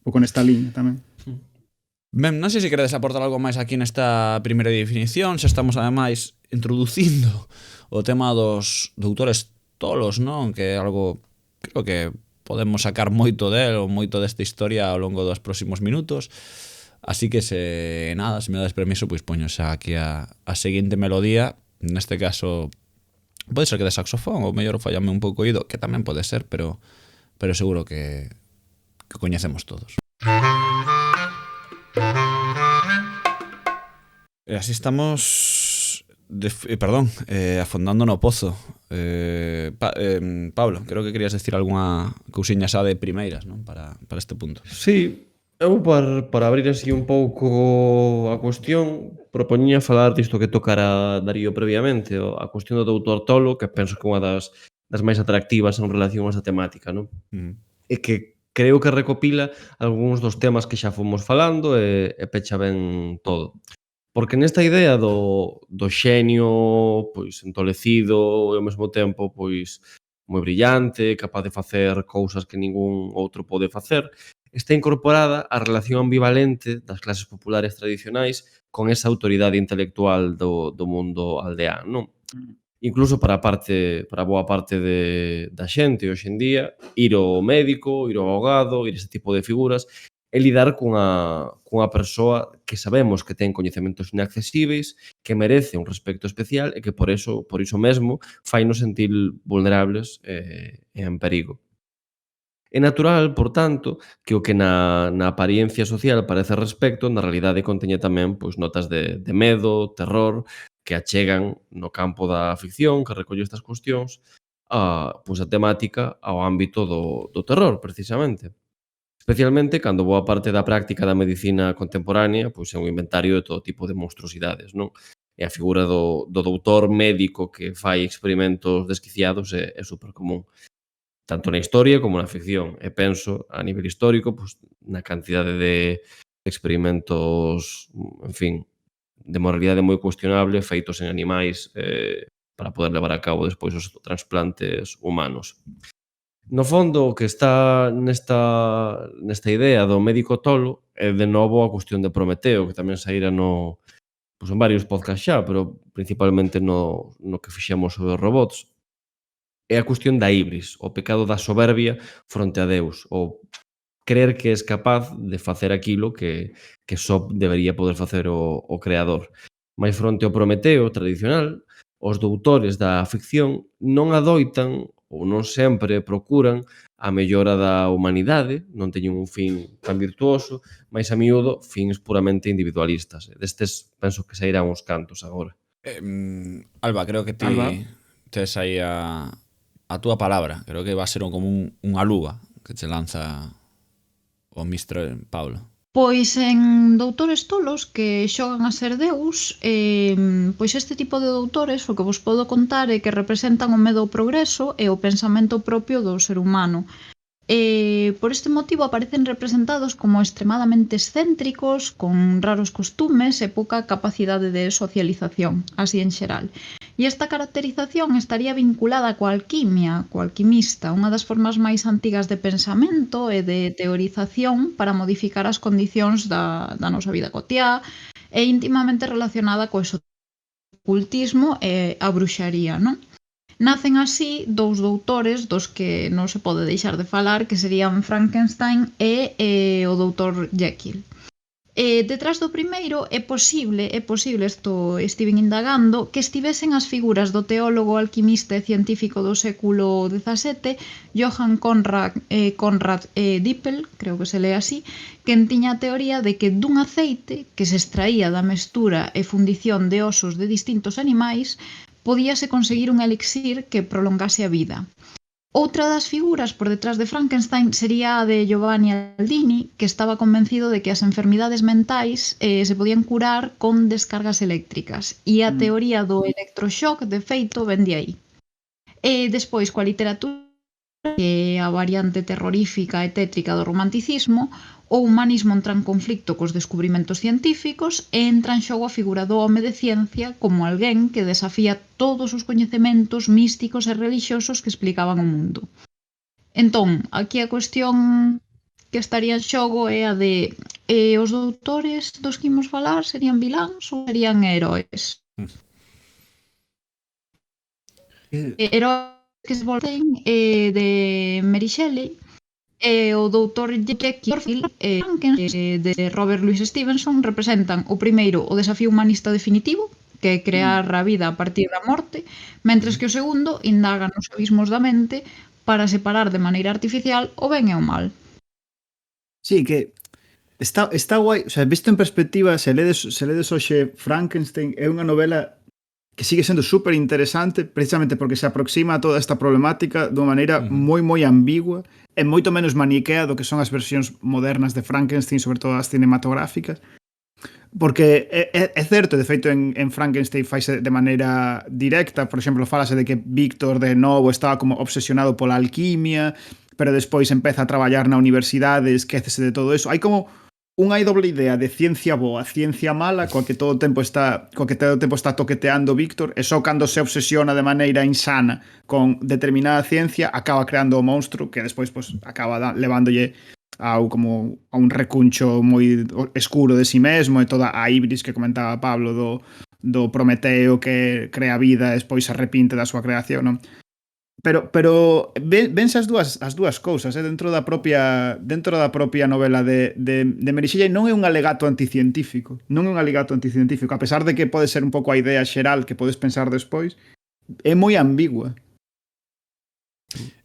S6: Ou con esta liña tamén.
S4: Ben, non sei se queredes aportar algo máis aquí nesta primeira definición, se estamos ademais introducindo o tema dos doutores tolos, non? Que é algo, creo que podemos sacar moito del ou moito desta historia ao longo dos próximos minutos. Así que se me dades permiso, pois poño xa aquí a seguinte melodía. Neste caso pode ser que de saxofón ou mellor fallame un pouco oído, que tamén pode ser, pero seguro que coñecemos todos. E así estamos afondando no pozo. Pablo, creo que querías decir algunha cousiña xa de primeiras, non? Para este punto.
S7: Sí, eu para abrir así un pouco a cuestión propoñía falar disto que tocara Darío previamente, a cuestión do doutor Tolo, que penso que é unha das máis atractivas en relación a esa temática, non? E que creo que recopila algúns dos temas que xa fomos falando e pecha ben todo. Porque nesta idea do xenio pois entolecido e ao mesmo tempo pois moi brillante, capaz de facer cousas que ningún outro pode facer, está incorporada a relación ambivalente das clases populares tradicionais con esa autoridade intelectual do mundo aldeán, non? Incluso para boa parte da xente hoxe en día, ir ao médico, ir ao abogado, ir ese tipo de figuras e lidar cunha persoa que sabemos que ten coñecementos inaccesíveis, que merece un respecto especial e que por iso mesmo fainos sentir vulnerables e en perigo. É natural, por tanto, que o que na apariencia social parece respecto, na realidade conteña tamén pois notas de medo, terror, que achegan no campo da ficción, que recolle estas cuestións, a temática ao ámbito do terror, precisamente. Especialmente cando boa parte da práctica da medicina contemporánea pois é un inventario de todo tipo de monstruosidades, non? E a figura do doutor médico que fai experimentos desquiciados é supercomún, tanto na historia como na ficción. E penso, a nivel histórico, pois, na cantidade de experimentos, en fin, de moralidade moi cuestionable feitos en animais para poder levar a cabo despois os transplantes humanos. No fondo, o que está nesta idea do médico tolo é de novo a cuestión de Prometeo, que tamén saíra en varios podcasts xa, pero principalmente no que fixemos sobre os robots. É a cuestión da ibris, o pecado da soberbia fronte a Deus, o creer que és capaz de facer aquilo que só debería poder facer o creador. Mais fronte ao Prometeo tradicional, os doutores da ficción non adoitan ou non sempre procuran a mellora da humanidade, non teñen un fin tan virtuoso, mais a miúdo fins puramente individualistas. Destes penso que sairán uns cantos agora.
S4: Alba, creo que ti tes aí a túa palabra. Creo que va a ser como unha luva que che lanza o Mr. Pablo.
S5: Pois en doutores tolos que xogan a ser deus, pois este tipo de doutores o que vos podo contar é que representan o medo ao progreso e o pensamento propio do ser humano. Por este motivo aparecen representados como extremadamente excéntricos, con raros costumes e pouca capacidade de socialización, así en xeral. E esta caracterización estaría vinculada coa alquimia, co alquimista, unha das formas máis antigas de pensamento e de teorización para modificar as condicións da nosa vida cotiá e íntimamente relacionada co ocultismo e a bruxaría, non? Nacen así dous doutores dos que non se pode deixar de falar, que serían Frankenstein e o doutor Jekyll. Detrás do primeiro é posible, estiven indagando, que estivesen as figuras do teólogo, alquimista e científico do século XVII, Johann Conrad Dippel, creo que se lee así, que tiña a teoría de que dun aceite que se extraía da mestura e fundición de osos de distintos animais podíase conseguir un elixir que prolongase a vida. Outra das figuras por detrás de Frankenstein sería a de Giovanni Aldini, que estaba convencido de que as enfermidades mentais se podían curar con descargas eléctricas, e a teoría do electroshock, de feito, ven de aí. Despois, coa literatura, que é a variante terrorífica e tétrica do romanticismo, o humanismo entra en conflicto cos descubrimentos científicos e entra en xogo a figura do home de ciencia como alguén que desafía todos os coñecementos místicos e relixiosos que explicaban o mundo. Entón, aquí a cuestión que estaría en xogo é a de os doutores dos que imos falar serían viláns ou serían heróis? Heróis que se volten de Mary Shelley, o doutor Jekyll de Robert Louis Stevenson representan o primeiro o desafío humanista definitivo, que é crear a vida a partir da morte, mentres que o segundo indaga nos abismos da mente para separar de maneira artificial o ben e o mal.
S6: Sí, que está guai, o sea, visto en perspectiva, se ledes hoxe Frankenstein, é unha novela que sigue sendo super interesante precisamente porque se aproxima a toda esta problemática dunha maneira moi ambigua e moito menos maniquea do que son as versións modernas de Frankenstein, sobre todo as cinematográficas. Porque é certo, de feito en Frankenstein faise de maneira directa, por exemplo, falase de que Víctor de novo estaba como obsesionado pola alquimia, pero despois empeza a traballar na universidade, esquécese de todo eso. Hai como unha doble idea de ciencia boa, ciencia mala, coa que todo o tempo está toqueteando Víctor, e só cando se obsesiona de maneira insana con determinada ciencia acaba creando o monstro que despois pues, acaba levándolle a un recuncho moi escuro de si mesmo e toda a ibris que comentaba Pablo do Prometeo que crea vida e despois se arrepinte da súa creación, non? Pero vense as dúas cousas, dentro da propia novela de Mary Shelley. Non é un alegato anticientífico, a pesar de que pode ser un pouco a idea xeral que podes pensar despois, é moi ambigua.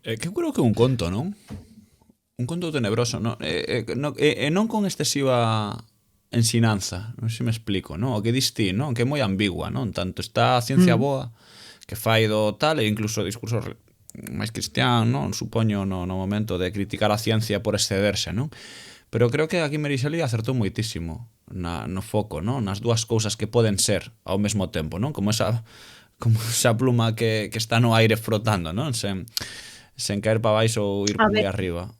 S4: Que creo que é un conto, non? Un conto tenebroso, non? Non con excesiva ensinanza, non sei se me explico, non? O que dis ti, non? Que é moi ambigua, non? Tanto está a ciencia boa que fai do tal e incluso discursos máis cristián, non? Supoño no momento de criticar a ciencia por excederse, non? Pero creo que aquí Mary Shelley acertou moitísimo no foco, non? Nas dúas cousas que poden ser ao mesmo tempo, non? Como esa pluma que está no aire frotando, non? Sen caer para baixo ou ir moi arriba.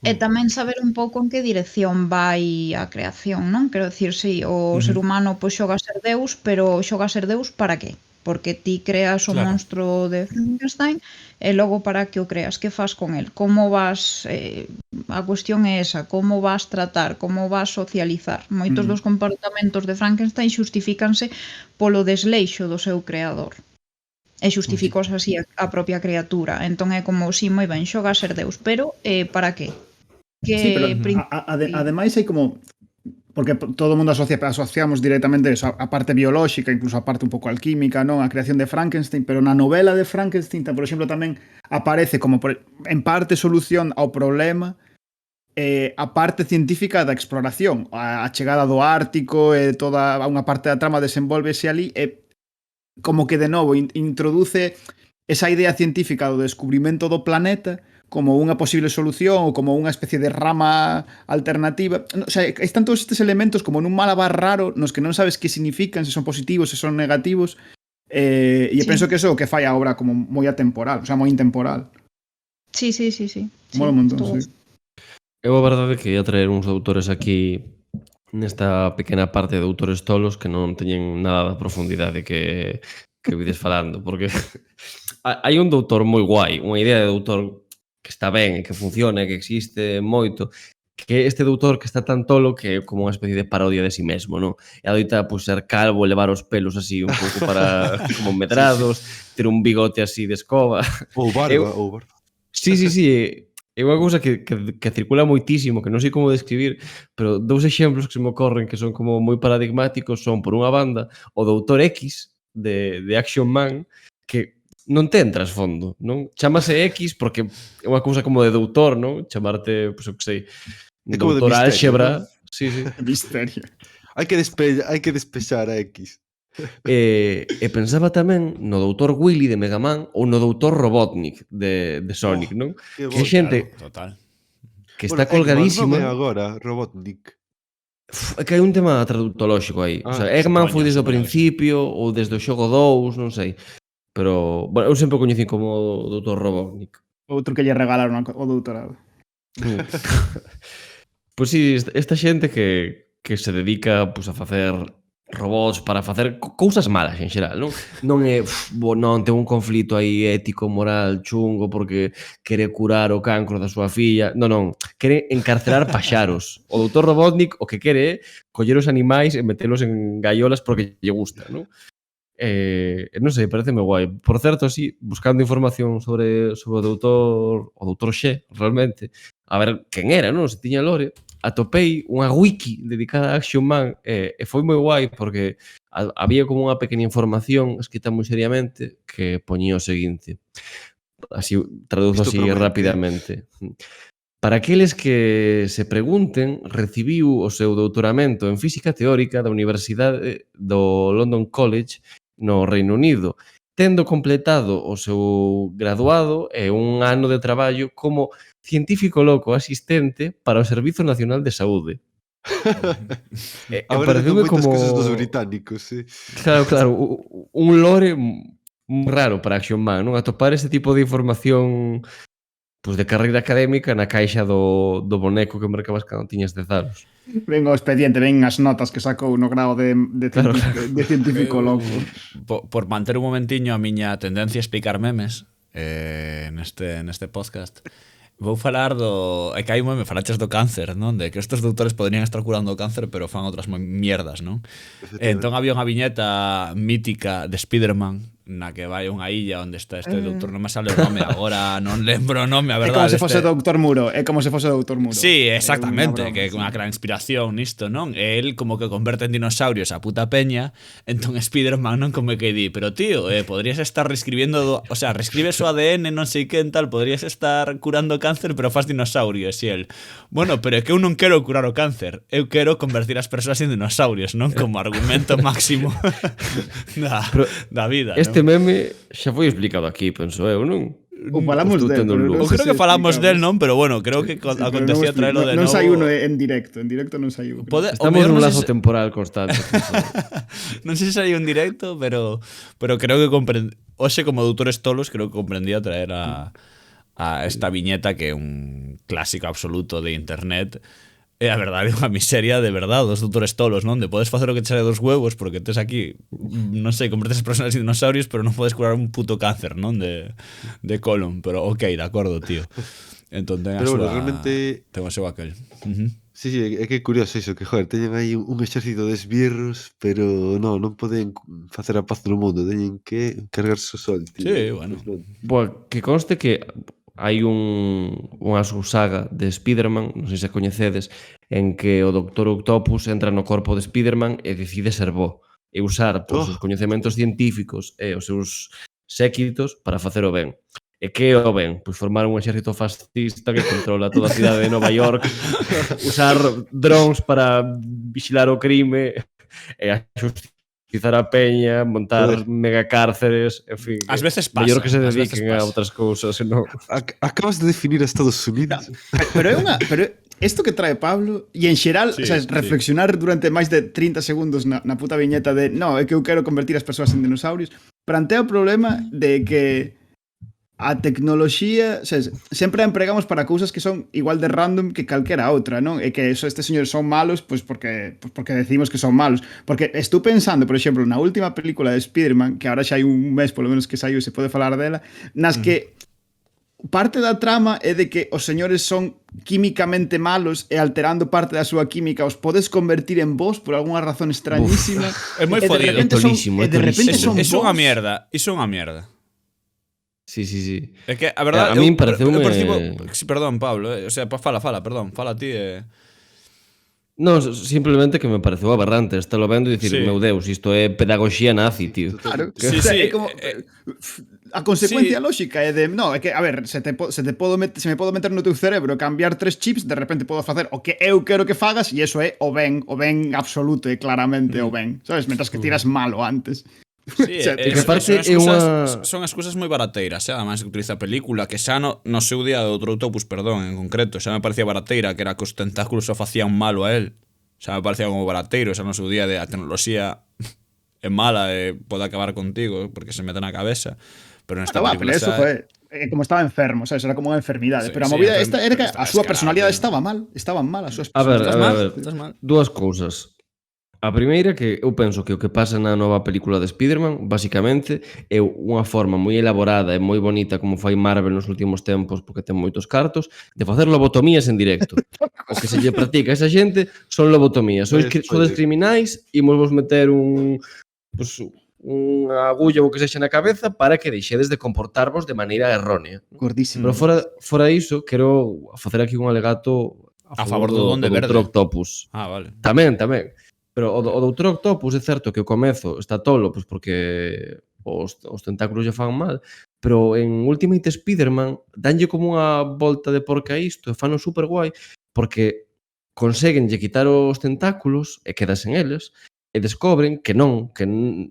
S5: E tamén saber un pouco en que dirección vai a creación, non? Quero dicir, si o ser humano pois xoga a ser Deus, pero xoga a ser Deus para que? Porque ti creas o monstro de Frankenstein e logo para que o creas, que fas con el? Como vas, a cuestión é esa, como vas tratar, como vas socializar. Moitos dos comportamentos de Frankenstein xustifícanse polo desleixo do seu creador. E xustificos así a propia criatura. Entón é como, si, moi ben, xoga a ser Deus, pero para que?
S6: Sí, pero ademais hai como... Porque todo o mundo asociamos directamente eso, a parte biolóxica, incluso a parte un pouco alquímica, non? A creación de Frankenstein, pero na novela de Frankenstein, por exemplo, tamén aparece como en parte solución ao problema a parte científica da exploración, a chegada do Ártico e toda unha parte da trama desenvolvese ali e como que de novo introduce esa idea científica do descubrimento do planeta como unha posible solución ou como unha especie de rama alternativa. O sea, están todos estes elementos como nun malabar raro nos que non sabes que significan, se son positivos, se son negativos, e penso que eso é o que fai a obra como moi atemporal, o sea, moi intemporal.
S5: Sí.
S6: Mola un montón, sí.
S7: Eu a verdade que ia traer uns autores aquí nesta pequena parte de autores tolos que non teñen nada da profundidade que vides falando, porque hai un doutor moi guai, unha idea de doutor que está ben e que funciona e que existe moito, que este doutor que está tan tolo que é como unha especie de parodia de si mesmo, non? E adoita ser calvo, levar os pelos así un pouco para como medrados, ter un bigote así de escoba.
S8: Ou barba.
S7: Sí. É unha cousa que circula moitísimo, que non sei como describir, pero dous exemplos que se me ocorren que son como moi paradigmáticos son, por unha banda, o Doutor X de Action Man, que non ten trasfondo, non? Chámase X porque é unha cousa como de doutor, non? Chamarte, pois, eu que sei, doutor álxebra. Sí.
S6: Misterio.
S8: Hai que despexar a X.
S7: E pensaba tamén no Doutor Willy de Mega Man ou no Doutor Robotnik de Sonic, non? Que é xente que está colgadísima.
S8: Non é agora, Robotnik.
S7: É que hai un tema traductolóxico aí. O sea, Eggman foi desde o principio ou desde o xogo 2, non sei. Pero, bueno, eu sempre o coñecín como Doutor Robotnik.
S6: Outro que lle regalaron o doutorado.
S7: Pois si, esta xente que se dedica a facer robots para facer cousas malas en xeral, non? Non é, non ten un conflito aí ético, moral, chungo, porque quere curar o cancro da súa filla. Non, quere encarcelar paxaros. O doutor Robotnik o que quere é coller os animais e metelos en gaiolas porque lle gusta, non? Non sei, pareceme guai. Por certo, así, buscando información sobre o doutor Xe, realmente, a ver quen era, non? Se tiña lore, atopei unha wiki dedicada a Action Man e foi moi guai porque había como unha pequena información escrita moi seriamente que poñía o seguinte. Así, traduzo así rapidamente. Para aqueles que se pregunten, recibiu o seu doutoramento en física teórica da Universidade do London College no Reino Unido, tendo completado o seu graduado e un ano de traballo como científico loco asistente para o Servizo Nacional de Saúde.
S8: Agora tendo
S7: Pareceume
S8: moitas
S7: como...
S8: cousas dos británicos, sí.
S7: Claro, un lore moi raro para Action Man, non? Atopar ese tipo de información pois de carreira académica na caixa do boneco que mercabas cando tiñas 10 anos.
S6: Ven o expediente, ven as notas que sacou no grado de
S7: Claro,
S6: científico loco.
S4: Por manter un momentiño a miña tendencia a explicar memes neste podcast, vou falar do... É que hai un meme, falaches do cáncer, non? De que estes doutores poderían estar curando o cáncer, pero fan outras mierdas, non? Entón había unha viñeta mítica de Spiderman na que vai a unha illa onde está este doutor, non me sale o nome agora, non lembro o nome, a
S6: É
S4: verdade.
S6: como se fose Doutor Muro, é como se fose Doutor Muro.
S4: Sí, exactamente,
S6: É unha broma,
S4: que é unha gran inspiración nisto, non? E el como que converte en dinosaurios a puta peña, entón Spiderman non como que di, pero tío, podrías estar reescribiendo, o sea, reescribes o ADN, non sei que en tal, podrías estar curando cáncer, pero faz dinosaurios, e el, bueno, pero é que eu non quero curar o cáncer, eu quero convertir as persoas en dinosaurios, non? Como argumento máximo da vida,
S7: Este meme xa foi explicado aquí, penso eu, non?
S6: Ou falamos
S7: Estou
S6: del,
S7: tendo un
S6: pero
S7: lugo.
S6: non
S4: Eu creo
S6: sei
S4: que
S6: se
S4: falamos del,
S6: explicamos.
S4: non? Pero bueno, creo que
S6: Sí, pero
S4: acontecía traelo de
S6: non
S4: novo.
S6: sai uno en directo non sai uno.
S7: Estamos nun lazo temporal constante.
S4: Non sei se hai un directo, pero creo que hoxe como doutores tolos creo que comprendía traer a esta viñeta que é un clásico absoluto de internet. E a verdade é unha miseria de verdade dos doutores tolos, non? De podes facer o que te sale dos huevos porque tes aquí, non sei, convertes as personas en dinosaurios, pero non podes curar un puto cáncer, non? De colon, pero ok, de acordo, tío. Entón ten a
S8: Pero
S4: súa...
S8: bueno, realmente...
S4: Ten o seu aquel.
S8: Sí, é que é curioso iso, que, joder, teñen aí un exército de esbirros, pero non poden facer a paz no mundo, teñen que cargarse o sol, tío.
S4: Sí, bueno.
S7: Boa, que conste que hai unha subsaga de Spiderman, non sei se coñecedes, en que o Dr. Octopus entra no corpo de Spiderman e decide ser bo e usar os seus coñecementos científicos e os seus séquitos para facer o ben. E que é o ben? Pois formar un exército fascista que controla toda a cidade de Nova York, usar drones para vigilar o crime e a justizar a peña, montar megacárceres, en fin.
S4: Ás veces pasa.
S7: Mellor que se dediquen a outras cousas, senón...
S8: Acabas de definir a Estados Unidos.
S6: Pero é unha... Pero isto que trae Pablo, e en xeral,
S4: Sí,
S6: o sea,
S4: sí.
S6: reflexionar durante máis de 30 segundos na puta viñeta de no, é que eu quero convertir as persoas en dinosaurios, plantea o problema de que a tecnoloxía, o sea, sempre a empregamos para cousas que son igual de random que calquera outra, non? E que estes señores son malos, pois porque decimos que son malos. Porque estou pensando, por exemplo, na última película de Spider-Man, que agora xa hai un mes polo menos que saiu e se pode falar dela, nas que parte da trama é de que os señores son químicamente malos e alterando parte da súa química os podes convertir en vos por algunha razón extrañísima.
S4: É moi
S6: E de
S4: fodido.
S6: repente son-
S7: Tolísimo,
S6: e de repente
S7: tolísimo.
S6: son
S4: Iso é unha
S6: vos.
S4: mierda. Iso é unha mierda.
S7: Sí.
S4: É que, a verdade,
S7: A min pareceume-
S4: eu percibo... Sí, perdón, Pablo, o sea, fala, perdón, fala ti.
S7: Non, simplemente que me pareceu aberrante estalo vendo e dicir,
S4: Sí.
S7: meu Deus, isto é pedagogía nazi, tío.
S6: Claro,
S4: Sí,
S6: o sea,
S4: sí,
S6: é como a consecuencia
S4: sí.
S6: lógica é de, no, é que a ver, se me podo meter no teu cerebro e cambiar 3 chips, de repente podo facer o que eu quero que fagas e iso é o ben absoluto e claramente o ben, sabes? Mentras que tiras malo antes.
S4: Sí,
S6: O sea,
S7: que aparte é unha-
S4: son excusas moi barateiras, además que utiliza a película, que xa no seu día do outro Octopus, perdón, en concreto, xa me parecía barateira, que era que os tentáculos o facían malo a él. Xa me parecía como barateiro, xa no seu día de a tecnoloxía é mala e pode acabar contigo porque se mete na cabeza. Pero nesta
S6: Pero
S4: película
S6: eso
S4: xa-
S6: foi como estaba enfermo, sabes? Era como unha enfermidade,
S4: Sí,
S6: pero a
S4: sí,
S6: movida
S4: enfermo,
S6: esta era que
S4: pero
S6: a súa
S4: estás
S6: personalidade
S4: cagado,
S6: estaban mal, as súas
S7: A ver,
S6: personalidades.
S4: Estás mal.
S7: Dúas cousas. A primeira que eu penso que o que pasa na nova película de Spider-Man basicamente é unha forma moi elaborada e moi bonita como fai Marvel nos últimos tempos porque ten moitos cartos de facer lobotomías en directo. O que se lle practica a esa xente son lobotomías. Sodes criminais, imos vos meter unha agulla ou que sexa na cabeza para que deixedes de comportarvos de maneira errónea.
S6: Gordísimo.
S7: Pero fora iso, quero facer aquí un alegato
S4: A favor do Duende Verde.
S7: Dr. Octopus.
S4: Ah, vale.
S7: Tamén. Pero o Dr. Octopus é certo que o comezo está tolo, pois porque os tentáculos lle fan mal, pero en Ultimate Spider-Man danlle como unha volta de porca a isto e fano super guai porque conseguenlle quitar os tentáculos e quedas en eles e descobren que non,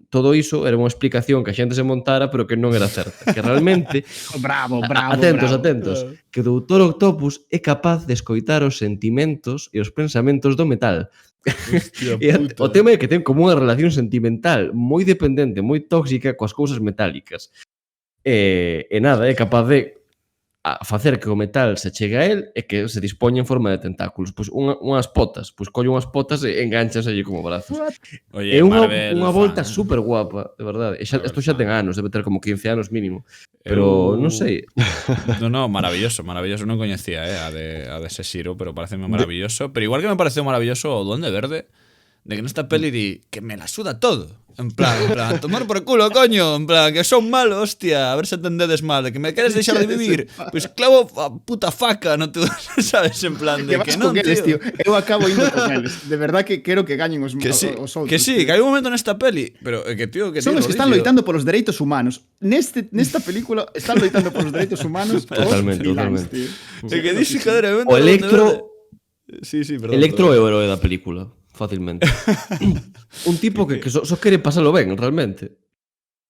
S7: todo iso era unha explicación que a xente se montara, pero que non era certa, que realmente
S6: Bravo,
S7: atentos,
S6: bravo.
S7: atentos, que o Doutor Octopus é capaz de escoitar os sentimentos e os pensamentos do metal.
S4: Hostia
S7: E
S4: puta.
S7: o tema é que ten como unha relación sentimental moi dependente, moi tóxica coas cousas metálicas. E nada, é capaz de facer que o metal se chegue a él e que se dispoña en forma de tentáculos. Pois unhas potas, pois colle unhas potas e enganchanse como brazos.
S4: Oye,
S7: É
S4: Marvel
S7: unha volta
S4: fan.
S7: super guapa, de verdade. E
S4: Marvel
S7: isto xa ten
S4: fan.
S7: anos, debe ter como 15 anos mínimo. Pero non sei.
S4: No, maravilloso, maravilloso. Non coñecía a de Seshiro, pero pareceme maravilloso. Pero igual que me pareceu maravilloso o Duende Verde, de que nesta peli di que me la suda todo. En plan, tomar por culo, coño. En plan, que son malo, hostia. A ver se entendedes mal. De que me queres deixar de vivir. Pois clavo a puta faca, non te sabes? En plan, de
S6: Que
S4: que
S6: vas
S4: non,
S6: con eles,
S4: tío.
S6: tío. Eu acabo indo con eles. De verdad que quero que gañen os
S4: Que sí,
S6: outros.
S4: que sí,
S6: tío.
S4: que hai un momento nesta peli, pero que tío, que
S6: Son
S4: tío,
S6: os que están
S4: Rodicio.
S6: loitando polos dereitos humanos. Nesta película están loitando polos dereitos humanos
S7: Totalmente,
S6: os freelance,
S7: totalmente.
S6: tío.
S4: É que dixe, joder,
S7: O Electro,
S4: Sí, perdón.
S7: Electro é
S4: perdón.
S7: o heroe da película, facilmente. Un tipo que só quere pasalo ben, realmente.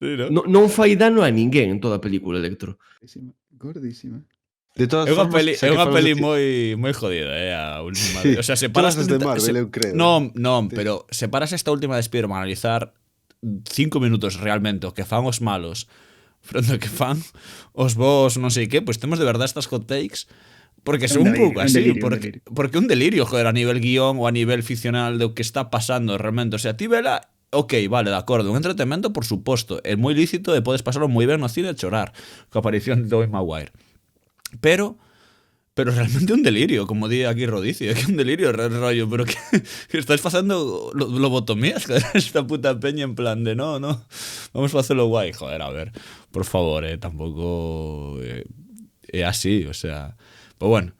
S4: Sí, ¿no?
S7: Non fai dano a ninguén en toda a película, Electro.
S6: Gordísima.
S8: De todas
S4: É unha
S8: formas,
S4: peli,
S8: xa que falamos de ti-
S4: moi jodida, a última.
S8: Sí,
S4: O sea, se
S8: todas
S4: paras
S8: as de Marvel, eu creo.
S4: Non,
S8: Sí.
S4: pero se paras esta última de Spider-Man a analizar 5 minutos realmente o que fan os malos fronte ao que fan os vos non sei que, pois temos de verdade estas hot takes porque son un pouco así, porque un delirio, joder, a nivel guión ou a nivel ficcional do que está pasando realmente, o sea, ti vela. Ok, vale, de acordo, un entretenimento por suposto, é moi lícito e podes pasarlo moi ben no cine e chorar coa aparición de Tobey Maguire. Pero realmente un delirio, como di aquí Rodicio, que un delirio, rollo, pero que estáis facendo lobotomías, joder, esta puta peña en plan de no, vamos a facelo guai, joder, a ver, por favor, tampouco é así, o sea, pues bueno.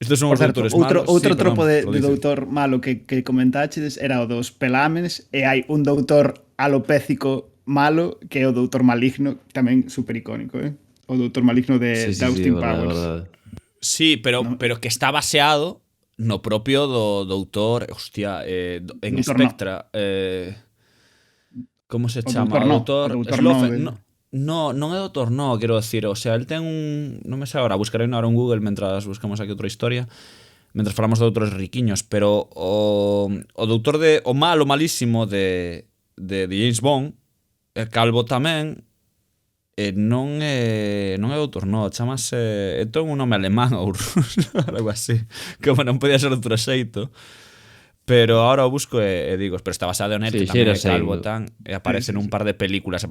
S4: Estos son
S6: Por
S4: os
S6: certo,
S4: doutores
S6: outro
S4: malos.
S6: tropo de
S4: Rodicio.
S6: doutor malo que comentáchedes era o dos pelámenes e hai un doutor alopécico malo que é o doutor maligno, tamén super icónico, o doutor maligno de Austin Powers.
S7: Verdade.
S4: Sí, pero que está baseado no propio do doutor, hostia, en
S6: Doutor
S4: Spectra. Como se chama?
S6: O doutor
S4: Slofen. Non é doutor no, quero decir, o sea, el ten un, non me sei agora, buscarei ahora un Google mentras buscamos aquí outra historia, mentras falamos de outros riquiños, pero o doutor o malísimo de James Bond, calvo tamén, non é doutor no, chamase, ten un nome alemán ou ruso, algo así, como non podía ser outro xeito. Pero ahora o busco e digo, pero está basado en él,
S7: Sí,
S4: que tamén é
S7: sí,
S4: calvo
S7: sí.
S4: tan, e aparece nun par de películas,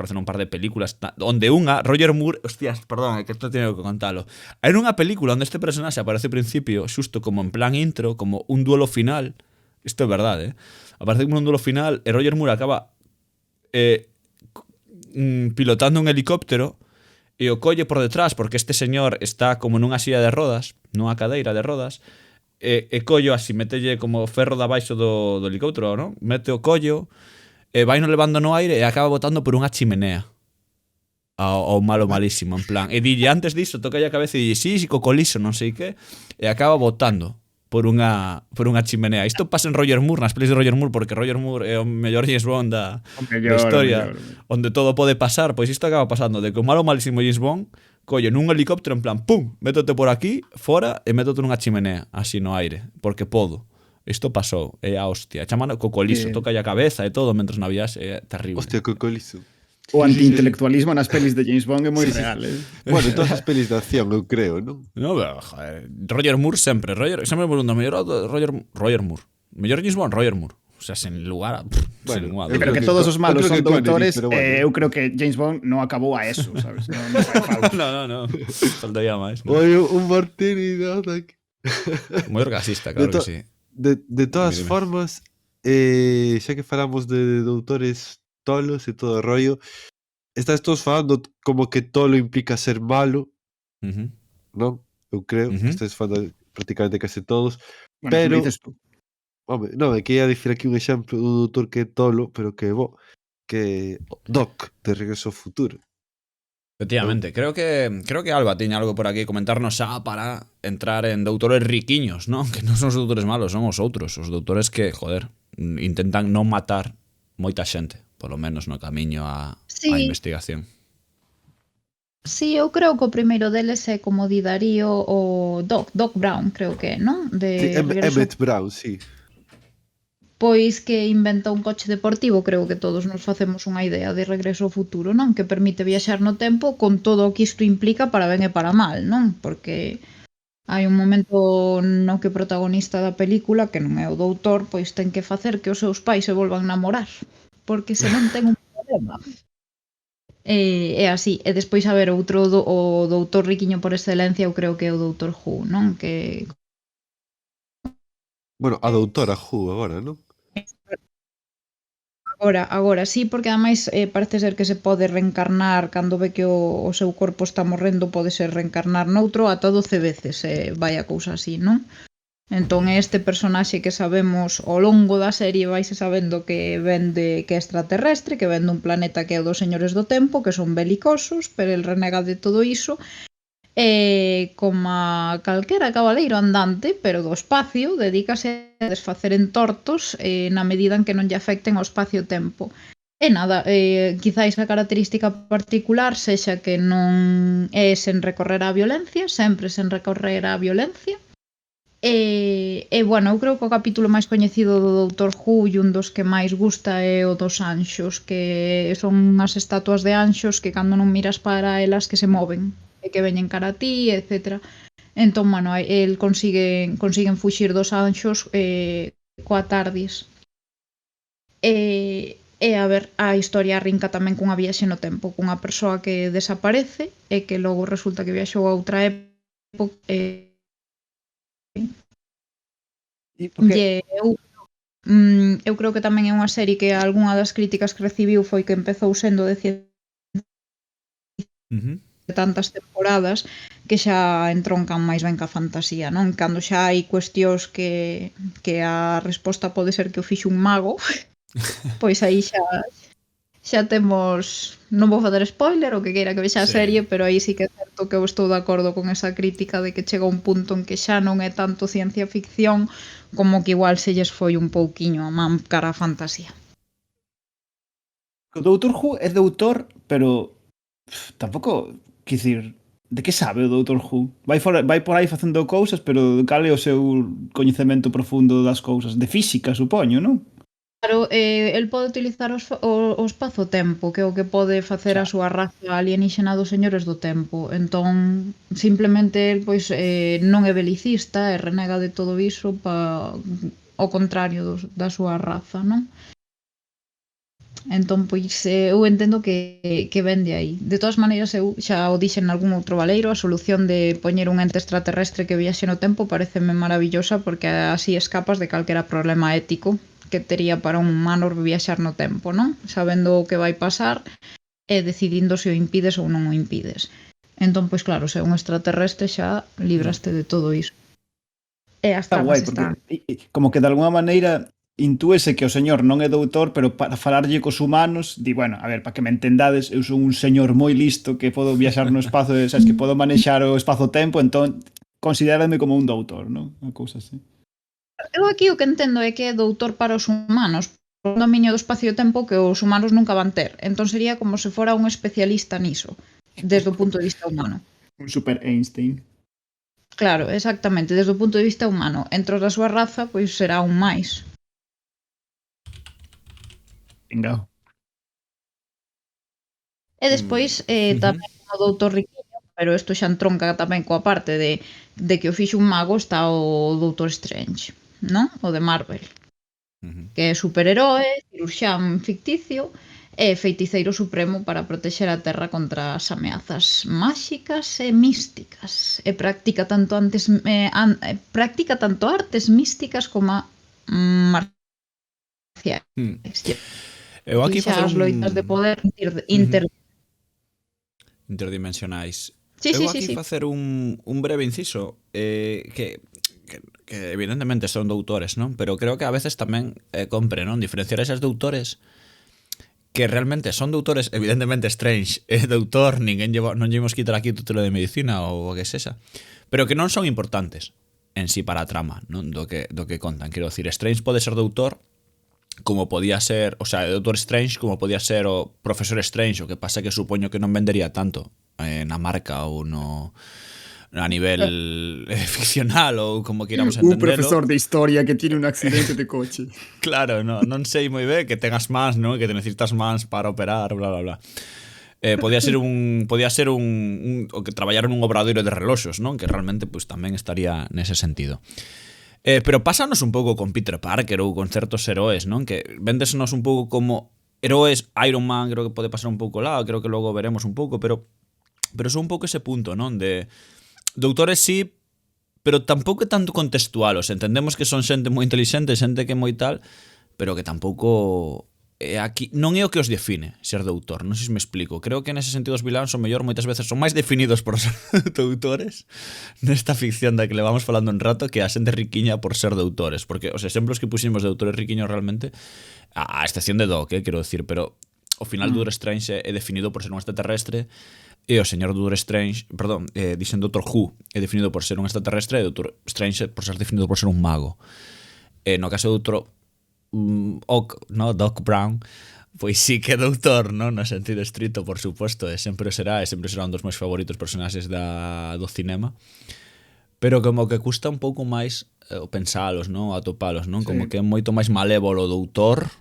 S4: onde unha, Roger Moore, hostias, perdón, é que isto teño que contalo. Hai unha película onde este personaxe aparece ao principio, xusto como en plan intro, como un duelo final, isto é verdade, aparece como un duelo final, e Roger Moore acaba pilotando un helicóptero, e o colle por detrás, porque este señor está como nunha silla de rodas, nunha cadeira de rodas, e collo así, metelle como ferro de abaixo do helicóptero, non? Mete o collo, e vai no levando no aire e acaba botando por unha chimenea ao malo malísimo, en plan. E dille, antes disso, toca a cabeza e dille, sí, cocoliso, non sei que, e acaba botando por unha chimenea. Isto pasa en Roger Moore, nas pelis de Roger Moore, porque Roger Moore é o mellor James Bond da historia, onde todo pode pasar, pois isto acaba pasando, de que o malo malísimo James Bond colle nun helicóptero en plan, pum, métote por aquí, fora, e métote nunha chimenea, así no aire, porque podo. Isto pasou, é a hostia. Chaman cocoliso, toca a cabeza e todo mentre na viaxe, é terrible.
S8: Hostia, cocolizo.
S6: O antiintelectualismo nas pelis de James Bond é moi real,
S8: Bueno, en todas as pelis de acción, eu creo, non?
S4: No, pero, joder, Roger Moore sempre me pregunto, mellor Roger Moore. Mellor James Bond, Roger Moore. O sea, sen lugar a...
S8: Bueno,
S4: sin lugar.
S8: eu
S6: Pero
S8: creo
S6: que todos os malos
S8: eu creo
S6: son
S8: que
S6: doutores,
S8: pero bueno.
S6: eu creo que James Bond non acabou a eso, sabes? Non fai falta.
S4: No. Faltaría máis. No?
S8: Oi, un martini de ataque.
S4: Moi orgasista, claro que sí.
S8: De todas
S4: Dime.
S8: formas, xa que falamos de doutores tolos e todo o rollo, estás todos falando como que tolo implica ser malo,
S4: Uh-huh.
S8: non? Eu creo que
S4: Ujú.
S8: estás falando prácticamente case todos.
S6: Bueno,
S8: Pero-
S6: pero dices tú.
S8: Home, non, é que ia dicir aquí un exemplo do doutor que é tolo, pero que é bo, que Doc, de Regreso ao Futuro.
S4: Efectivamente, creo que Alba tiña algo por aquí comentarnos xa para entrar en doutores riquiños, ¿no? Que non son os doutores malos, son os outros, os doutores que, joder, intentan non matar moita xente, polo menos no camiño á investigación.
S5: Sí, eu creo que o primeiro deles é como di Darío o Doc Brown, creo que, non?
S8: Sí, Emmett Brown, sí.
S5: Pois que inventa un coche deportivo, creo que todos nos facemos unha idea de Regreso ao Futuro, non? Que permite viaxar no tempo con todo o que isto implica para ben e para mal, non? Porque hai un momento no que o protagonista da película, que non é o doutor, pois ten que facer que os seus pais se volvan namorar, porque senón ten un problema. É así, e despois a ver outro o doutor riquiño por excelencia, eu creo que é o Doutor Who, non? Que
S8: Bueno, a doutora Who agora, non?
S5: Agora sí, porque ademais parece ser que se pode reencarnar cando ve que o seu corpo está morrendo, pode ser reencarnar noutro ata 12 veces, vai a cousa así, non? Entón este personaxe que sabemos ao longo da serie vaise sabendo que vende que é extraterrestre, que vende un planeta que é o dos señores do tempo, que son belicosos, pero el renega de todo iso, como a calquera cabaleiro andante, pero do espacio, dedícase a desfacer entortos na medida en que non lle afecten ao espacio-tempo. E nada, quizáis a característica particular sexa que non é sen recorrer á violencia, sempre sen recorrer á violencia. Bueno, eu creo que o capítulo máis coñecido do Doutor Who e un dos que máis gusta é o dos anxos, que son unhas estatuas de anxos que cando non miras para elas que se moven e que veñen cara a ti, etc. Entón, bueno, el consiguen fuxir dos anxos coa TARDIS. E a ver, a historia arrinca tamén cunha viaxe no tempo, cunha persoa que desaparece e que logo resulta que viaxou a outra época eu creo que tamén é unha serie que algunha das críticas que recibiu foi que empezou sendo de tantas temporadas que xa entroncan máis ben ca fantasía, non? Cando xa hai cuestións que a resposta pode ser que o fixe un mago, pois aí xa temos, non vou facer spoiler, o que queira que vexa a serie, pero aí sí que é certo que eu estou de acordo con esa crítica de que chega un punto en que xa non é tanto ciencia ficción como que igual se lles foi un pouquiño a man cara a fantasía.
S6: O Doutor Who é doutor, pero tampouco, quicir, de que sabe o Doutor Who? Vai por aí facendo cousas, pero cal é o seu coñecemento profundo das cousas? De física, supoño, non?
S5: Claro, el pode utilizar o espazo-tempo, que é o que pode facer a súa raza alienígena dos señores do tempo. Entón, simplemente el pois non é belicista e renega de todo iso ao contrario da súa raza, non? Entón, pois, eu entendo que ven de aí. De todas maneiras, eu xa o dixen nalgún outro baleiro, a solución de poñer un ente extraterrestre que viaxe no tempo pareceme maravillosa porque así escapas de calquera problema ético que tería para un humano viaxar no tempo, non? Sabendo o que vai pasar e decidindo se o impides ou non o impides. Entón, pois claro, se é un extraterrestre xa libraste de todo iso. E as tramas están.
S6: Como que de alguna maneira intúese que o señor non é doutor, pero para falarlle cos humanos, di, bueno, a ver, para que me entendades, eu son un señor moi listo que podo viaxar no espazo, sabes, que podo manexar o espazo-tempo, entón considérame como un doutor, non? Unha cousa así.
S5: Eu aquí o que entendo é que é doutor para os humanos, por un dominio do espacio-tempo que os humanos nunca van ter. Entón sería como se fora un especialista niso, desde o punto de vista humano.
S6: Un super Einstein.
S5: Claro, exactamente, desde o punto de vista humano. Entre os da súa raza, pois será un máis.
S6: Venga.
S5: E despois tamén o doutor riquiño, pero isto xa entronca tamén coa parte de que o fixo un mago, está o Doutor Strange, non? O de Marvel. Que é superheroe, cirurxán ficticio e feiticeiro supremo para protexer a Terra contra as ameazas máxicas e místicas. E practica tanto artes místicas como marciais.
S4: Eu aquí
S5: facer as loitas de poder
S4: interdimensionais.
S5: Sí,
S4: Eu aquí facer un breve inciso que evidentemente son doutores, non? Pero creo que a veces tamén compre, non? Diferenciar eses doutores que realmente son doutores, evidentemente Strange é doutor, non llevamos quitar aquí o título de medicina ou o que sexa, pero que non son importantes en sí para a trama, non? Do que contan. Quero dicir, Strange pode ser doutor como podía ser, o sea, Doctor Strange como podía ser o Profesor Strange, o que pasa que supoño que non vendería tanto na marca ou no a nivel ficcional ou como queramos
S6: Un
S4: entenderlo.
S6: profesor de historia que tiene un accidente de coche.
S4: Claro, non sei moi ben que tengas mans, ¿no? Que te necesitas mans para operar, bla, bla, bla. Podía ser un o que traballar nun obradoiro de reloxos, non? Que realmente pues tamén estaría nese sentido. Pero pásanos un pouco con Peter Parker ou con certos heróis, non? Que véndesenos un pouco como heróis. Iron Man creo que pode pasar un pouco lá, creo que logo veremos un pouco, pero son un pouco ese punto, non? De doutores sí, pero tampouco é tanto contextual. O sea, entendemos que son xente moi inteligente, xente que moi tal, pero que tampouco aquí non é o que os define ser doutor. Non sei se me explico. Creo que nese sentido os viláns son mellor moitas veces son máis definidos por ser doutores nesta ficción da que le vamos falando un rato que a xente riquiña por ser doutores, porque os exemplos que pusimos de doutores riquiños realmente, a excepción de Doc, quero decir, pero ao final Doctor Strange é definido por ser un extraterrestre. E o señor Doctor Strange, perdón, dixen Doctor Who é definido por ser un extraterrestre e Doctor Strange por ser definido por ser un mago. No caso do Doctor Ock, no, Doc Brown, pois sí que é doutor, no sentido estrito, por suposto, e sempre será un dos meus favoritos personaxes do cinema, pero como que custa un pouco máis pensalos, non? Atopalos, non? Como que é moito máis malévolo o doutor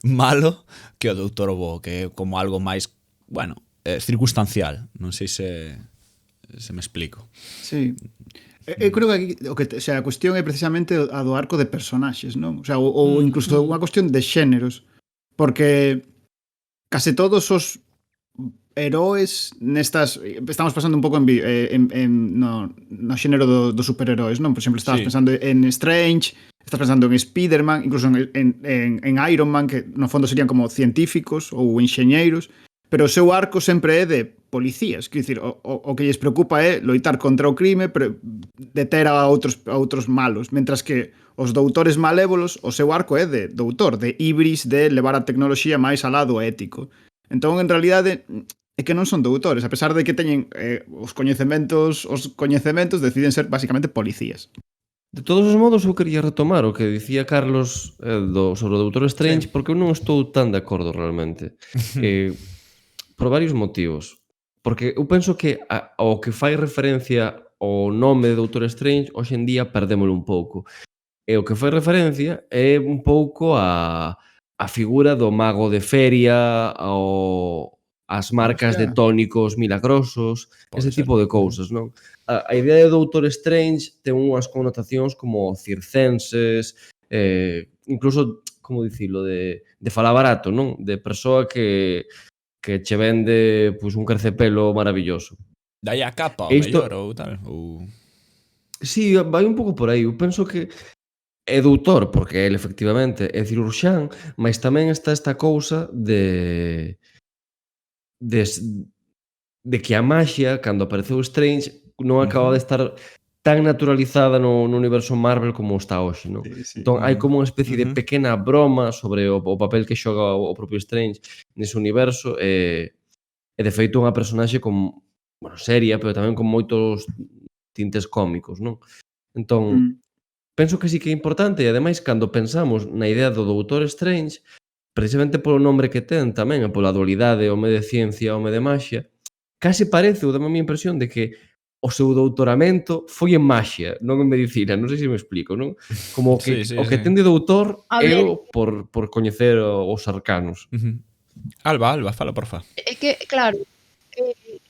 S4: malo que o doutor bo, que é como algo máis, bueno, circunstancial. Non sei se me explico.
S6: Sí. Eu creo que aquí o sea, a cuestión é precisamente a do arco de personaxes, non? O sea, ou incluso unha cuestión de xéneros, porque case todos os heróis nestas estamos pasando un pouco no xénero do superheróis, non? Por exemplo, estabas pensando en Strange, estás pensando en Spider-Man, incluso en Iron Man, que no fondo serían como científicos ou enxeñeiros, pero o seu arco sempre é de policías, quer dicir, o que lles preocupa é loitar contra o crime, deter a outros malos, mentras que os doutores malévolos, o seu arco é de doutor, de ibris, de levar a tecnoloxía máis ao lado ético. Entón, en realidade, é que non son doutores, a pesar de que teñen os coñecementos deciden ser basicamente policías.
S7: De todos os modos, eu quería retomar o que dicía Carlos sobre o Doutor Strange, porque eu non estou tan de acordo realmente. Por varios motivos. Porque eu penso que ao que fai referencia ao nome de Doutor Strange, hoxe en día perdémolo un pouco. E o que fai referencia é un pouco a figura do mago de feria, as marcas de tónicos milagrosos, ese tipo de cousas, non? A idea de Doutor Strange ten unhas connotacións como circenses, incluso, como dicilo, de falar barato, non? De persoa que che vende pois un carcepelo maravilloso.
S4: Dai a capa, o mellor, ou tal.
S7: Sí, vai un pouco por aí. Eu penso que é doutor, porque ele efectivamente é cirurxán, mas tamén está esta cousa de que a maxia, cando apareceu Strange, non acaba de estar tan naturalizada no universo Marvel como está hoxe, non? Entón, hai como unha especie de pequena broma sobre o papel que xoga o propio Strange nese universo e de feito unha personaxe con, bueno, seria, pero tamén con moitos tintes cómicos, non? Entón, penso que sí que é importante e ademais cando pensamos na idea do Doutor Strange, precisamente polo nombre que ten tamén e pola dualidade home de ciencia, home de maxia, case parece, ou dame a miña impresión de que o seu doutoramento foi en maxia, non en medicina, non sei se me explico, non? Como que o que ten de doutor é por coñecer os arcanos.
S4: Alba, fala, porfa.
S5: É que, claro,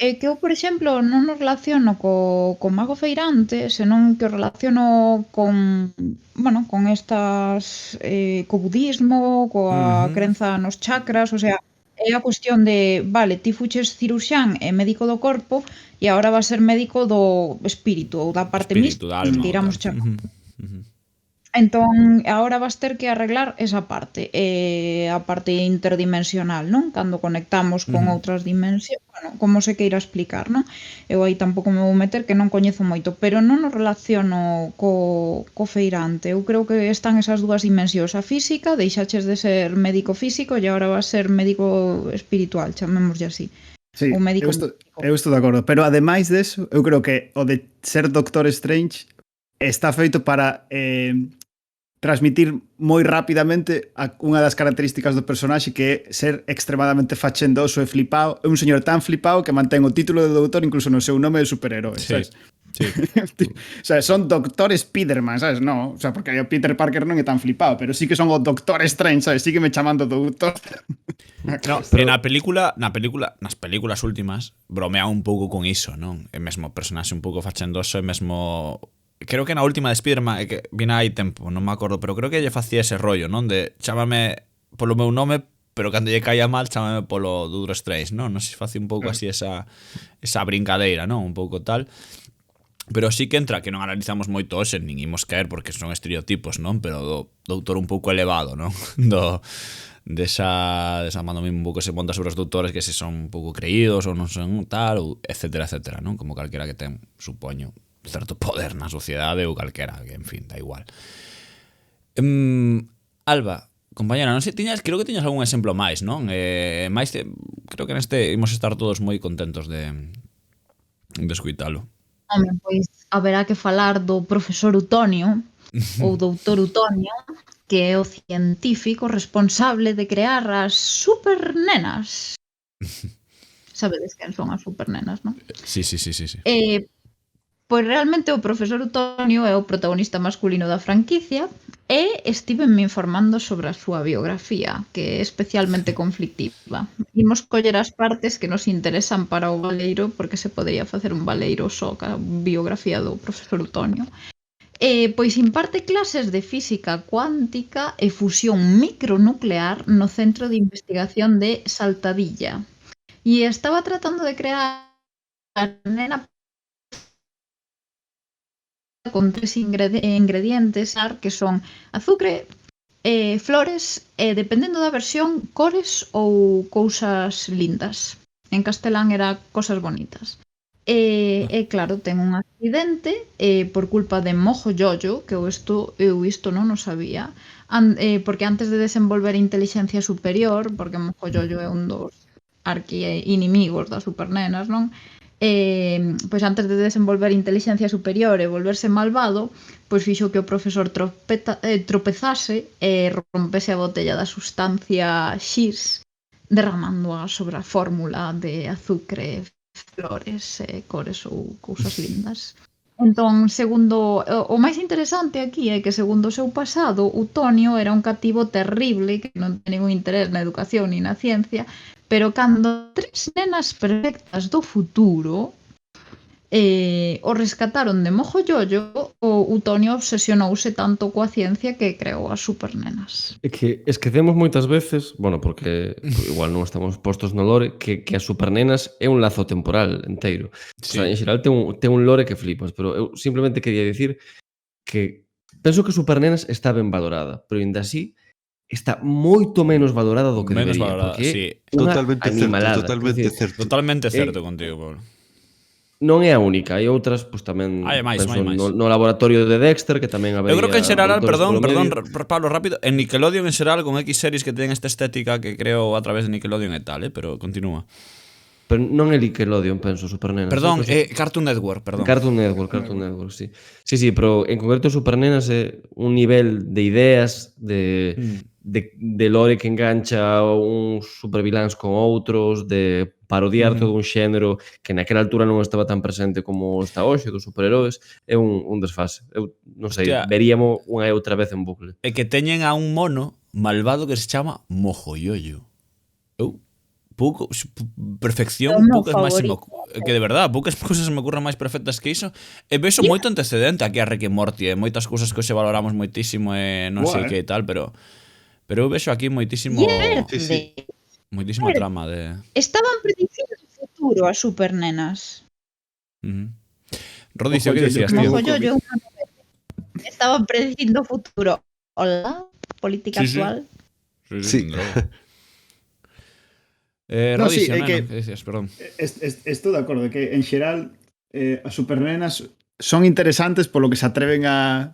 S5: é que eu, por exemplo, non o relaciono co mago feirante, senón que o relaciono con, bueno, con estas co budismo, coa crenza nos chakras, o sea, é a cuestión de, vale, ti fuches cirurxán e médico do corpo e agora vas ser médico do espírito ou da parte mística, que iramos chamar. Entón, agora vas ter que arreglar esa parte, a parte interdimensional, non? Cando conectamos con outras dimensións, bueno, como se queira explicar, non? Eu aí tampouco me vou meter, que non coñezo moito, pero non o relaciono co feirante. Eu creo que están esas dúas dimensións, a física, deixaches de ser médico físico e agora vas ser médico espiritual, chamémoslle así.
S6: Sí, eu estou de acordo, pero ademais deso, eu creo que o de ser Doctor Strange está feito para transmitir moi rapidamente unha das características do personaxe que é ser extremadamente fachendoso e flipado. É un señor tan flipado que mantén o título de doutor incluso no seu nome de superhéroe, sabes?
S4: Sí.
S6: O sea, son Doctor Spiderman, sabes? No, o sea, porque o Peter Parker non é tan flipado, pero sí que son o Doctor Strange, sabes? Sígueme chamando doutor.
S4: No, pero nas películas últimas bromea un pouco con iso, non? É mesmo personaxe un pouco fachendoso, é mesmo... Creo que na última de Spiderman, é que vina hai tempo, non me acordo, pero creo que lle facía ese rollo, non? De chámame polo meu nome, pero cando lle caía mal, chámame polo Doctor Strange, non? Non sei se facía un pouco así esa brincadeira, non? Un pouco tal... Pero sí que entra, que non analizamos moito hoxe, nin imos caer porque son estereotipos, non? Pero do doutor un pouco elevado, non? Desa mandomín un pouco se monta sobre os doutores que se son un pouco creídos ou non son tal, ou etcétera, etcétera, non? Como calquera que ten, supoño, certo poder na sociedade ou calquera, que en fin, da igual. Alba, compañera, non sei, creo que tiñas algún exemplo máis, non? Creo que neste imos estar todos moi contentos de escuitalo.
S5: Home, pois haberá que falar do profesor Utonio ou doutor Utonio, que é o científico responsable de crear as supernenas. Sabedes quen son as supernenas, non?
S4: Sí.
S5: Pois realmente o profesor Utonio é o protagonista masculino da franquicia e estivenme informando sobre a súa biografía, que é especialmente conflictiva. Imos coller as partes que nos interesan para o baleiro, porque se podería facer un baleiro só ca biografía do profesor Utonio. Pois imparte clases de física cuántica e fusión micronuclear no Centro de Investigación de Saltadilla. E estaba tratando de crear a nena con 3 ingredientes que son azúcar, flores e, dependendo da versión, cores ou cousas lindas. En castelán era cosas bonitas. E claro, ten un accidente por culpa de Mojo Jojo, que eu isto non o sabía, porque antes de desenvolver inteligencia superior, porque Mojo Jojo é un dos arqui-inimigos das supernenas, non? Pois antes de desenvolver inteligencia superior e volverse malvado, pois fixo que o profesor tropezase e rompese a botella da sustancia X, derramándoa sobre a fórmula de azúcar, flores, cores ou cousas lindas. Entón, segundo o máis interesante aquí é que segundo o seu pasado, Utonio era un cativo terrible que non ten ningún interés na educación ni na ciencia, pero cando 3 nenas perfectas do futuro o rescataron de Mojo Jojo, o Utonio obsesionouse tanto coa ciencia que creou as supernenas.
S7: É que esquecemos moitas veces, bueno, porque igual non estamos postos no lore, que as supernenas é un lazo temporal enteiro. Sí. O sea, en xeral ten un lore que flipas, pero eu simplemente quería dicir que penso que Supernenas está ben valorada, pero ainda así está moito menos valorada do que
S4: menos
S7: debería,
S4: valorada,
S7: porque
S4: sí.
S8: Totalmente certo.
S4: Totalmente certo contigo, Pablo.
S7: Non é a única, hai outras, pois tamén
S4: hai máis.
S7: No laboratorio de Dexter, que tamén habería...
S4: Eu creo que en xeral, perdón, Pablo, rápido, en Nickelodeon en xeral, con X series que ten esta estética que creo a través de Nickelodeon e tal, pero continúa.
S7: Pero non é Nickelodeon, penso, Supernenas.
S4: Perdón, Cartoon Network, perdón.
S7: Cartoon Network, sí. Sí, pero en concreto Supernenas é un nivel de ideas, de lore que engancha uns superviláns con outros, de parodiar todo un xénero que naquela altura non estaba tan presente como está hoxe, dos superheróis, é un desfase. Eu non sei, veríamos unha e outra vez en bucle.
S4: É que teñen a un mono malvado que se chama Mojo Jojo. Pouco perfección, poucas máis que de verdade, poucas cousas me ocurren máis perfectas que iso. E vexo moito antecedente aquí a Rick e Morty, e moitas cousas que hoxe valoramos moitísimo e non sei que e tal, pero eu vexo aquí moitísimo moitísima trama de...
S5: Estaban predicindo o futuro as supernenas.
S4: Rodicio, que dicías, tío?
S5: Mojo Jojo, estaban predicindo o futuro. Hola, política actual.
S8: Sí.
S4: Rodicio, que decías, perdón.
S6: Estou de acordo que en xeral as supernenas son interesantes polo que se atreven a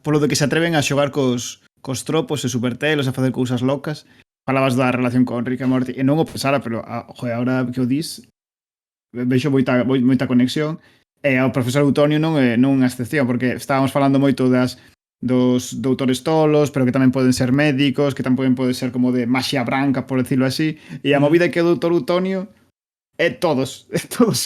S6: xogar cos tropos e supertelos, a facer cousas locas. Falabas da relación con Rick e Morty e non o pensara, pero agora que o dis vexo moita conexión. E ao profesor Utonio non é unha excepción, porque estábamos falando moito das dos doutores tolos, pero que tamén poden ser médicos, que tamén poden ser como de maxia branca, por decirlo así. E a movida é que o doutor Utonio é todos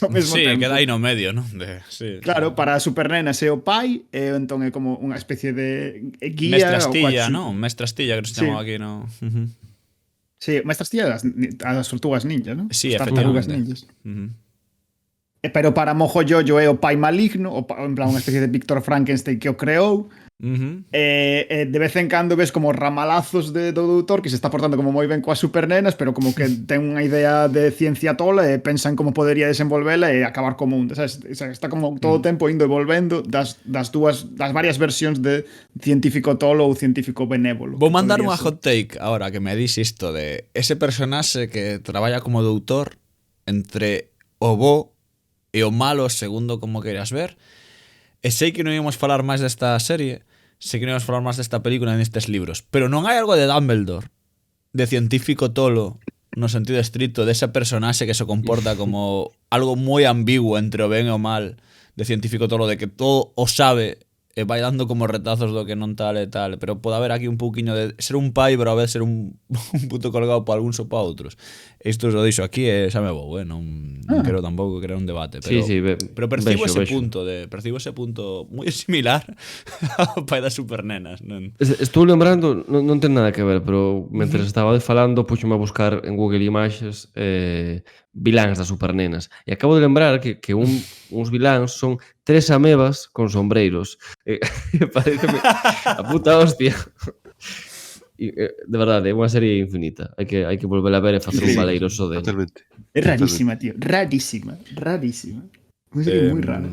S6: ao mesmo
S4: Sí,
S6: tempo.
S4: queda aí no medio, non? Sí,
S6: Claro, para as supernenas é o pai, e entón é como unha especie de guía.
S4: Mestre
S6: ou
S4: Astilla,
S6: coaxu-
S4: non? Mestre Astilla, que se
S6: Sí.
S4: chamaba aquí, no?
S6: Sí, Mestre Astilla das tortugas ninja, non?
S4: Sí,
S6: As tartarugas
S4: efectivamente.
S6: ninjas. Pero para Mojo Jojo é o pai maligno, en plan unha especie de Víctor Frankenstein que o creou. De vez en cando ves como ramalazos do doutor que se está portando como moi ben coas supernenas, pero como que ten unha idea de ciencia tola e pensan como podería desenvolvela e acabar como un, sabes? Está como todo o tempo indo e volvendo das varias versións de científico tolo ou científico benévolo.
S4: Vou mandar
S6: Podría
S4: unha
S6: ser.
S4: hot take ahora que me dis isto de ese personaxe que traballa como doutor entre o bo e o malo segundo como queiras ver. E sei que non íamos falar máis desta serie, sei que non íamos falar máis desta película nestes libros, pero non hai algo de Dumbledore, de científico tolo, no sentido estricto, dese personaxe que se comporta como algo moi ambiguo entre o ben e o mal, de científico tolo, de que todo o sabe e vai dando como retazos do que non tal e tal, pero pode haber aquí un pouquiño de ser un pai, pero a vez ser un puto colgado para algúns ou para outros. Isto os o dixo aquí e xa me vou, non quero tampouco crear un debate, pero, pero percibo ese punto moi similar ao pai das supernenas, non?
S7: Estou lembrando, non ten nada que ver, pero mentre estaba falando, puxome a buscar en Google Images viláns das supernenas. E acabo de lembrar que uns viláns son 3 amebas con sombreiros. Pareceme a puta hostia. De verdade, é unha serie infinita. Hai que volver a ver e facer un baleiro só de...
S8: Totalmente.
S6: É rarísima, tío. Rarísima. Unha serie moi rara.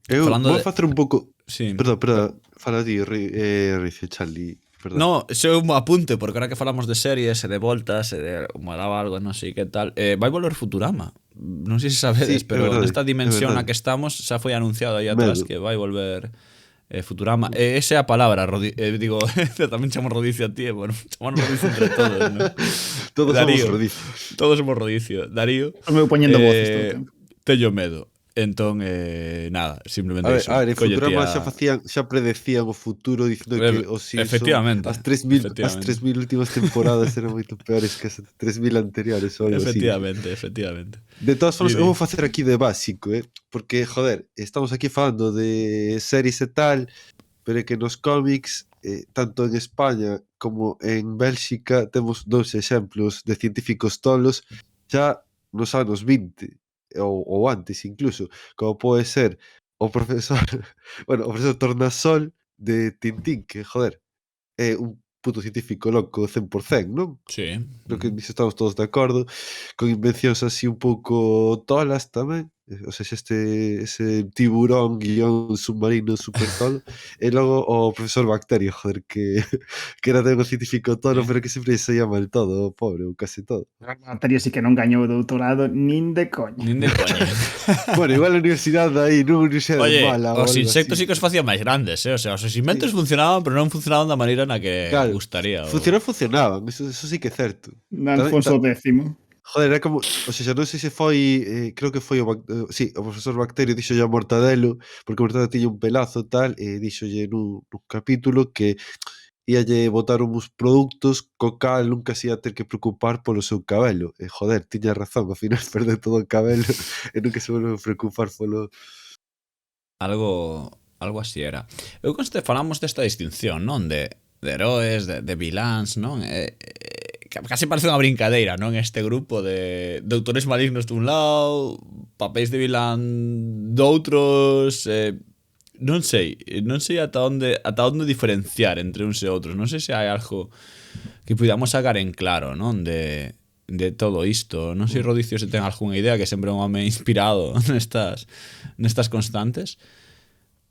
S8: Eu
S4: Falando
S8: vou
S4: de-
S8: facer un pouco...
S4: Sí.
S8: Perdón, fala ti, Ricio, Charlie. Perdón.
S4: No, xe un apunte, porque ahora que falamos de series e de voltas e de molaba algo, non sei que tal, vai volver Futurama. Non sei se sabedes,
S8: Sí,
S4: pero
S8: é verdade,
S4: nesta dimensión
S8: é
S4: na
S8: verdade.
S4: que estamos xa foi anunciado aí atrás
S8: Medo.
S4: que vai volver Futurama. Esa é a palabra, digo, tamén chamo rodicio a ti, bueno, chamamos rodicio entre todos, ¿no?
S8: Todos
S4: Darío.
S8: somos rodicios.
S4: Todos somos rodicio. Darío.
S6: Eu me vou poñendo voces todo o tempo.
S4: Teño medo. Entón, nada, simplemente
S8: A
S4: iso.
S8: ver, en Futurama
S4: Colletía-
S8: xa predecían o futuro dicindo que os Simpsons
S4: Efectivamente.
S8: as 3.000
S4: Efectivamente.
S8: últimas temporadas eran moito peores que as 3.000 anteriores ou algo así.
S4: Efectivamente.
S8: De todas formas,
S4: Didi.
S8: eu vou facer aquí de básico, porque, joder, estamos aquí falando de series e tal, pero é que nos cómics, tanto en España como en Bélxica, temos dous exemplos de científicos tolos xa nos anos 20, ou antes incluso, como pode ser o profesor, bueno, o profesor Tornasol de Tintín, que, joder, é un puto científico loco 100%, non?
S4: Sí.
S8: Creo que nisso estamos todos de acordo, con invencións así un pouco tolas tamén, o sea, ese tiburón guión submarino super tolo, e logo o profesor Bacterio, joder, que era de un científico tolo, pero que sempre se llama el todo, o pobre, ou case todo.
S6: Bacterio sí que non gañou o doutorado nin de coña.
S4: Nin de coña.
S8: Bueno, igual a universidade aí, non universidade
S4: Oye,
S8: mala. ou
S4: os
S8: algo
S4: insectos
S8: así.
S4: sí que os facían máis grandes, O sea, os inventos funcionaban, pero non funcionaban da maneira na que
S8: Claro,
S4: gustaría.
S8: funcionaban, eso sí que é certo.
S6: Alfonso X.
S8: Joder, era como, o sea, non sei se foi, creo que foi sí, o profesor Bacterio dixolle a Mortadelo, porque Mortadelo tiña un pelazo tal, e dixolle nun capítulo que íalle botar uns produtos co cal nunca se ia ter que preocupar polo seu cabelo. E joder, tiña razón, ao final perde todo o cabelo e nunca se volve a preocupar polo...
S4: Algo así era. Eu conste falamos desta distinción, non? De heróis, de viláns, non? Casi parece unha brincadeira, non? Este grupo de doutores malignos dun lado, papéis de vilán doutros, non sei ata onde diferenciar entre uns e outros. Non sei se hai algo que podamos sacar en claro, non? De todo isto. Non sei, Rodicio, se ten algunha idea, que sempre é un home inspirado nestas constantes.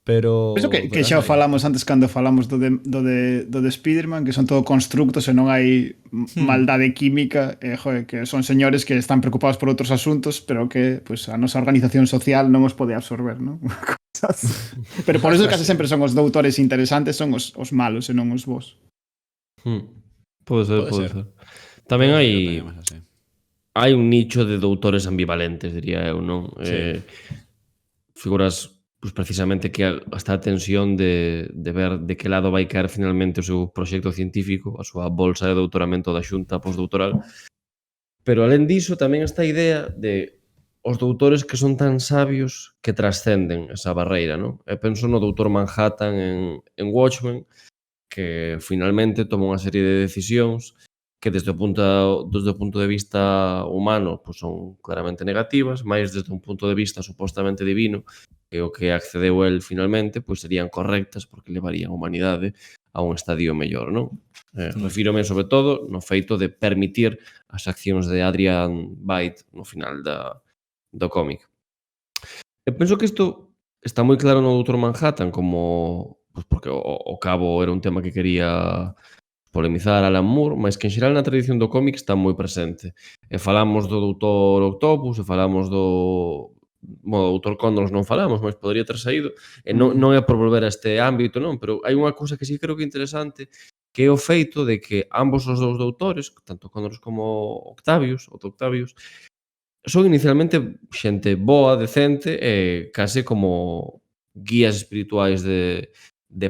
S4: Pero
S6: Penso que xa o falamos antes cando falamos do de Spiderman, que son todo constructos e non hai maldade química, joder, que son señores que están preocupados por outros asuntos, pero que pues, a nosa organización social non os pode absorber, non? Pero por eso case sempre son os doutores interesantes, son os malos e non os bons.
S7: Pode ser. Tamén hai un nicho de doutores ambivalentes, diría eu, non?
S4: Sí.
S7: Figuras pois precisamente que está a tensión de ver de que lado vai caer finalmente o seu proxecto científico, a súa bolsa de doutoramento da xunta postdoutoral. Pero alén diso tamén esta idea de os doutores que son tan sabios que trascenden esa barreira, non? E penso no doutor Manhattan en Watchmen, que finalmente toma unha serie de decisións que desde o punto de vista humano pois son claramente negativas, mais desde un punto de vista supostamente divino, que o que accedeu el finalmente, pois serían correctas porque levarían a humanidade a un estadio mellor, non? Refírome sobre todo no feito de permitir as accións de Adrian Veidt no final do cómic. E penso que isto está moi claro no Dr. Manhattan como pois porque o cabo era un tema que quería polemizar Alan Moore, mas que en xeral na tradición do cómic está moi presente. E falamos do Doutor Octopus, e falamos do Doutor Connors non falamos, mas podría ter saído. E non é por volver a este ámbito, non, pero hai unha cousa que sí creo que é interesante, que é o feito de que ambos os dous doutores, tanto Connors como Octavius, son inicialmente xente boa, decente e case como guías espirituais de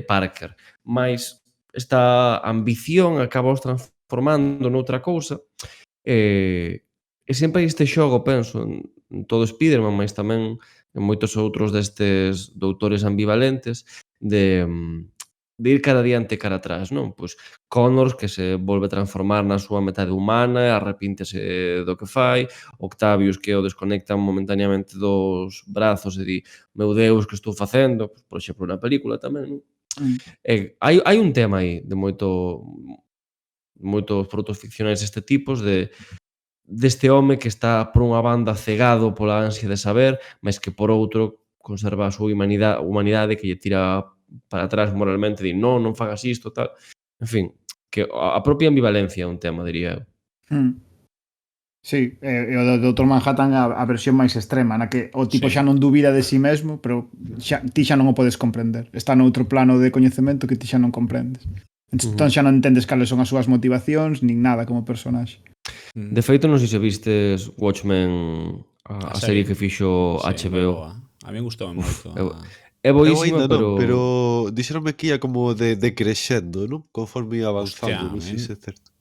S7: Parker. Mais esta ambición acaba os transformando noutra cousa e sempre hai este xogo, penso, en todo Spiderman, mas tamén en moitos outros destes doutores ambivalentes de ir cara adiante e cara atrás, non? Pois Connors que se volve a transformar na súa metade humana e arrepíntese do que fai, Octavius que o desconectan momentaneamente dos brazos e di, meu Deus, que estou facendo? Por exemplo, na película tamén, non? Hai un tema aí de moitos produtos ficcionais deste tipos deste home que está por unha banda cegado pola ansia de saber, mas que por outro conserva a súa humanidade que lle tira para atrás moralmente, di non fagas isto, tal. En fin, que a propia ambivalencia é un tema, diría eu.
S6: Sí, e o do Dr. Manhattan a versión máis extrema, na que o tipo xa non dubida de si mesmo, pero ti xa non o podes comprender. Está noutro plano de coñecemento que ti xa non comprendes. Entón xa non entendes cales son as súas motivacións, nin nada como personaxe.
S7: De feito, non sei se vistes Watchmen, a serie que fixo HBO.
S4: A mí gustou moito.
S7: É boísima,
S8: pero dixeronme que ia como decrexendo, non? Conforme ia avanzando, non sei se é certo.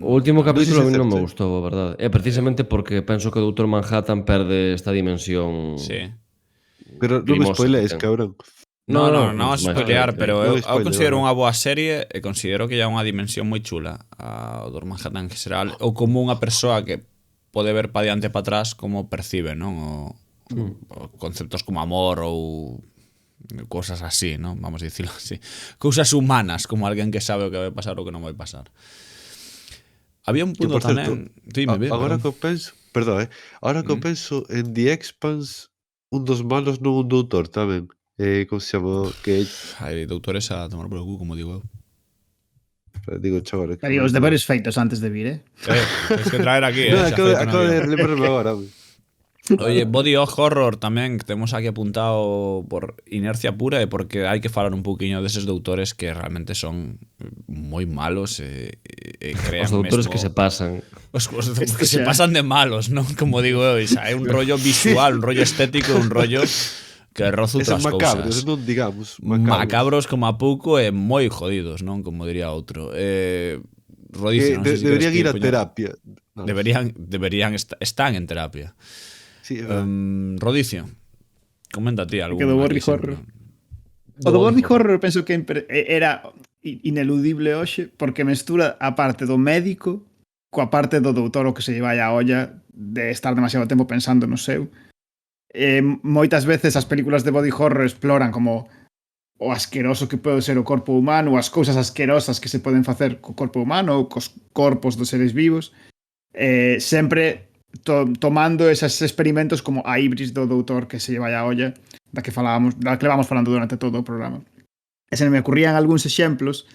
S7: O último capítulo a mí non me gustou, a verdade. É precisamente porque penso que o Dr. Manhattan perde esta dimensión.
S4: Sí.
S8: Pero non me spoilees, cabrón.
S4: Non a spoilear, pero eu considero unha boa serie e considero que hai unha dimensión moi chula ao Dr. Manhattan en xeral, ou como unha persoa que pode ver pa diante e pa atrás como percibe, non? O conceptos como amor ou cosas así, non? Vamos a dicirlo así. Cousas humanas, como alguén que sabe o que vai pasar ou que non vai pasar. Había un punto tamén...
S8: Agora que penso... Perdón, Agora que penso en The Expanse, un dos malos non un doutor tamén. Como se chama?
S4: Hai doutores a tomar polo cu, como digo eu.
S8: Digo, chaval.
S6: Pero os deberes feitos antes de vir,
S4: Tens que traer aquí,
S8: Acabo de lembrarme agora.
S4: Oye, body horror tamén que temos aquí apuntado por inercia pura e porque hai que falar un pouquiño deses doutores que realmente son moi malos e crean
S7: os doutores
S4: mesmo...
S7: que se pasan.
S4: Os que se pasan de malos, non? Como digo eu, hai un rollo visual, un rollo estético, un rollo que roza outras cousas.
S8: Macabros, non digamos.
S4: Macabros como a pouco e moi jodidos, non? Como diría outro. Rodicio, non sei se
S8: deberían ir a terapia.
S4: Están en terapia.
S8: Sí,
S4: Rodicio, comenta ti algo.
S6: Que do body horror. O do body horror penso que era ineludible hoxe porque mestura a parte do médico coa parte do doutor o que se lle vai a olla de estar demasiado tempo pensando no seu. Moitas veces as películas de body horror exploran como o asqueroso que pode ser o corpo humano, ou as cousas asquerosas que se poden facer co corpo humano ou cos corpos dos seres vivos. Sempre tomando esos experimentos como a ibris do doutor que se lle vai a olla, da que levamos falando durante todo o programa. E se me ocurrían algúns exemplos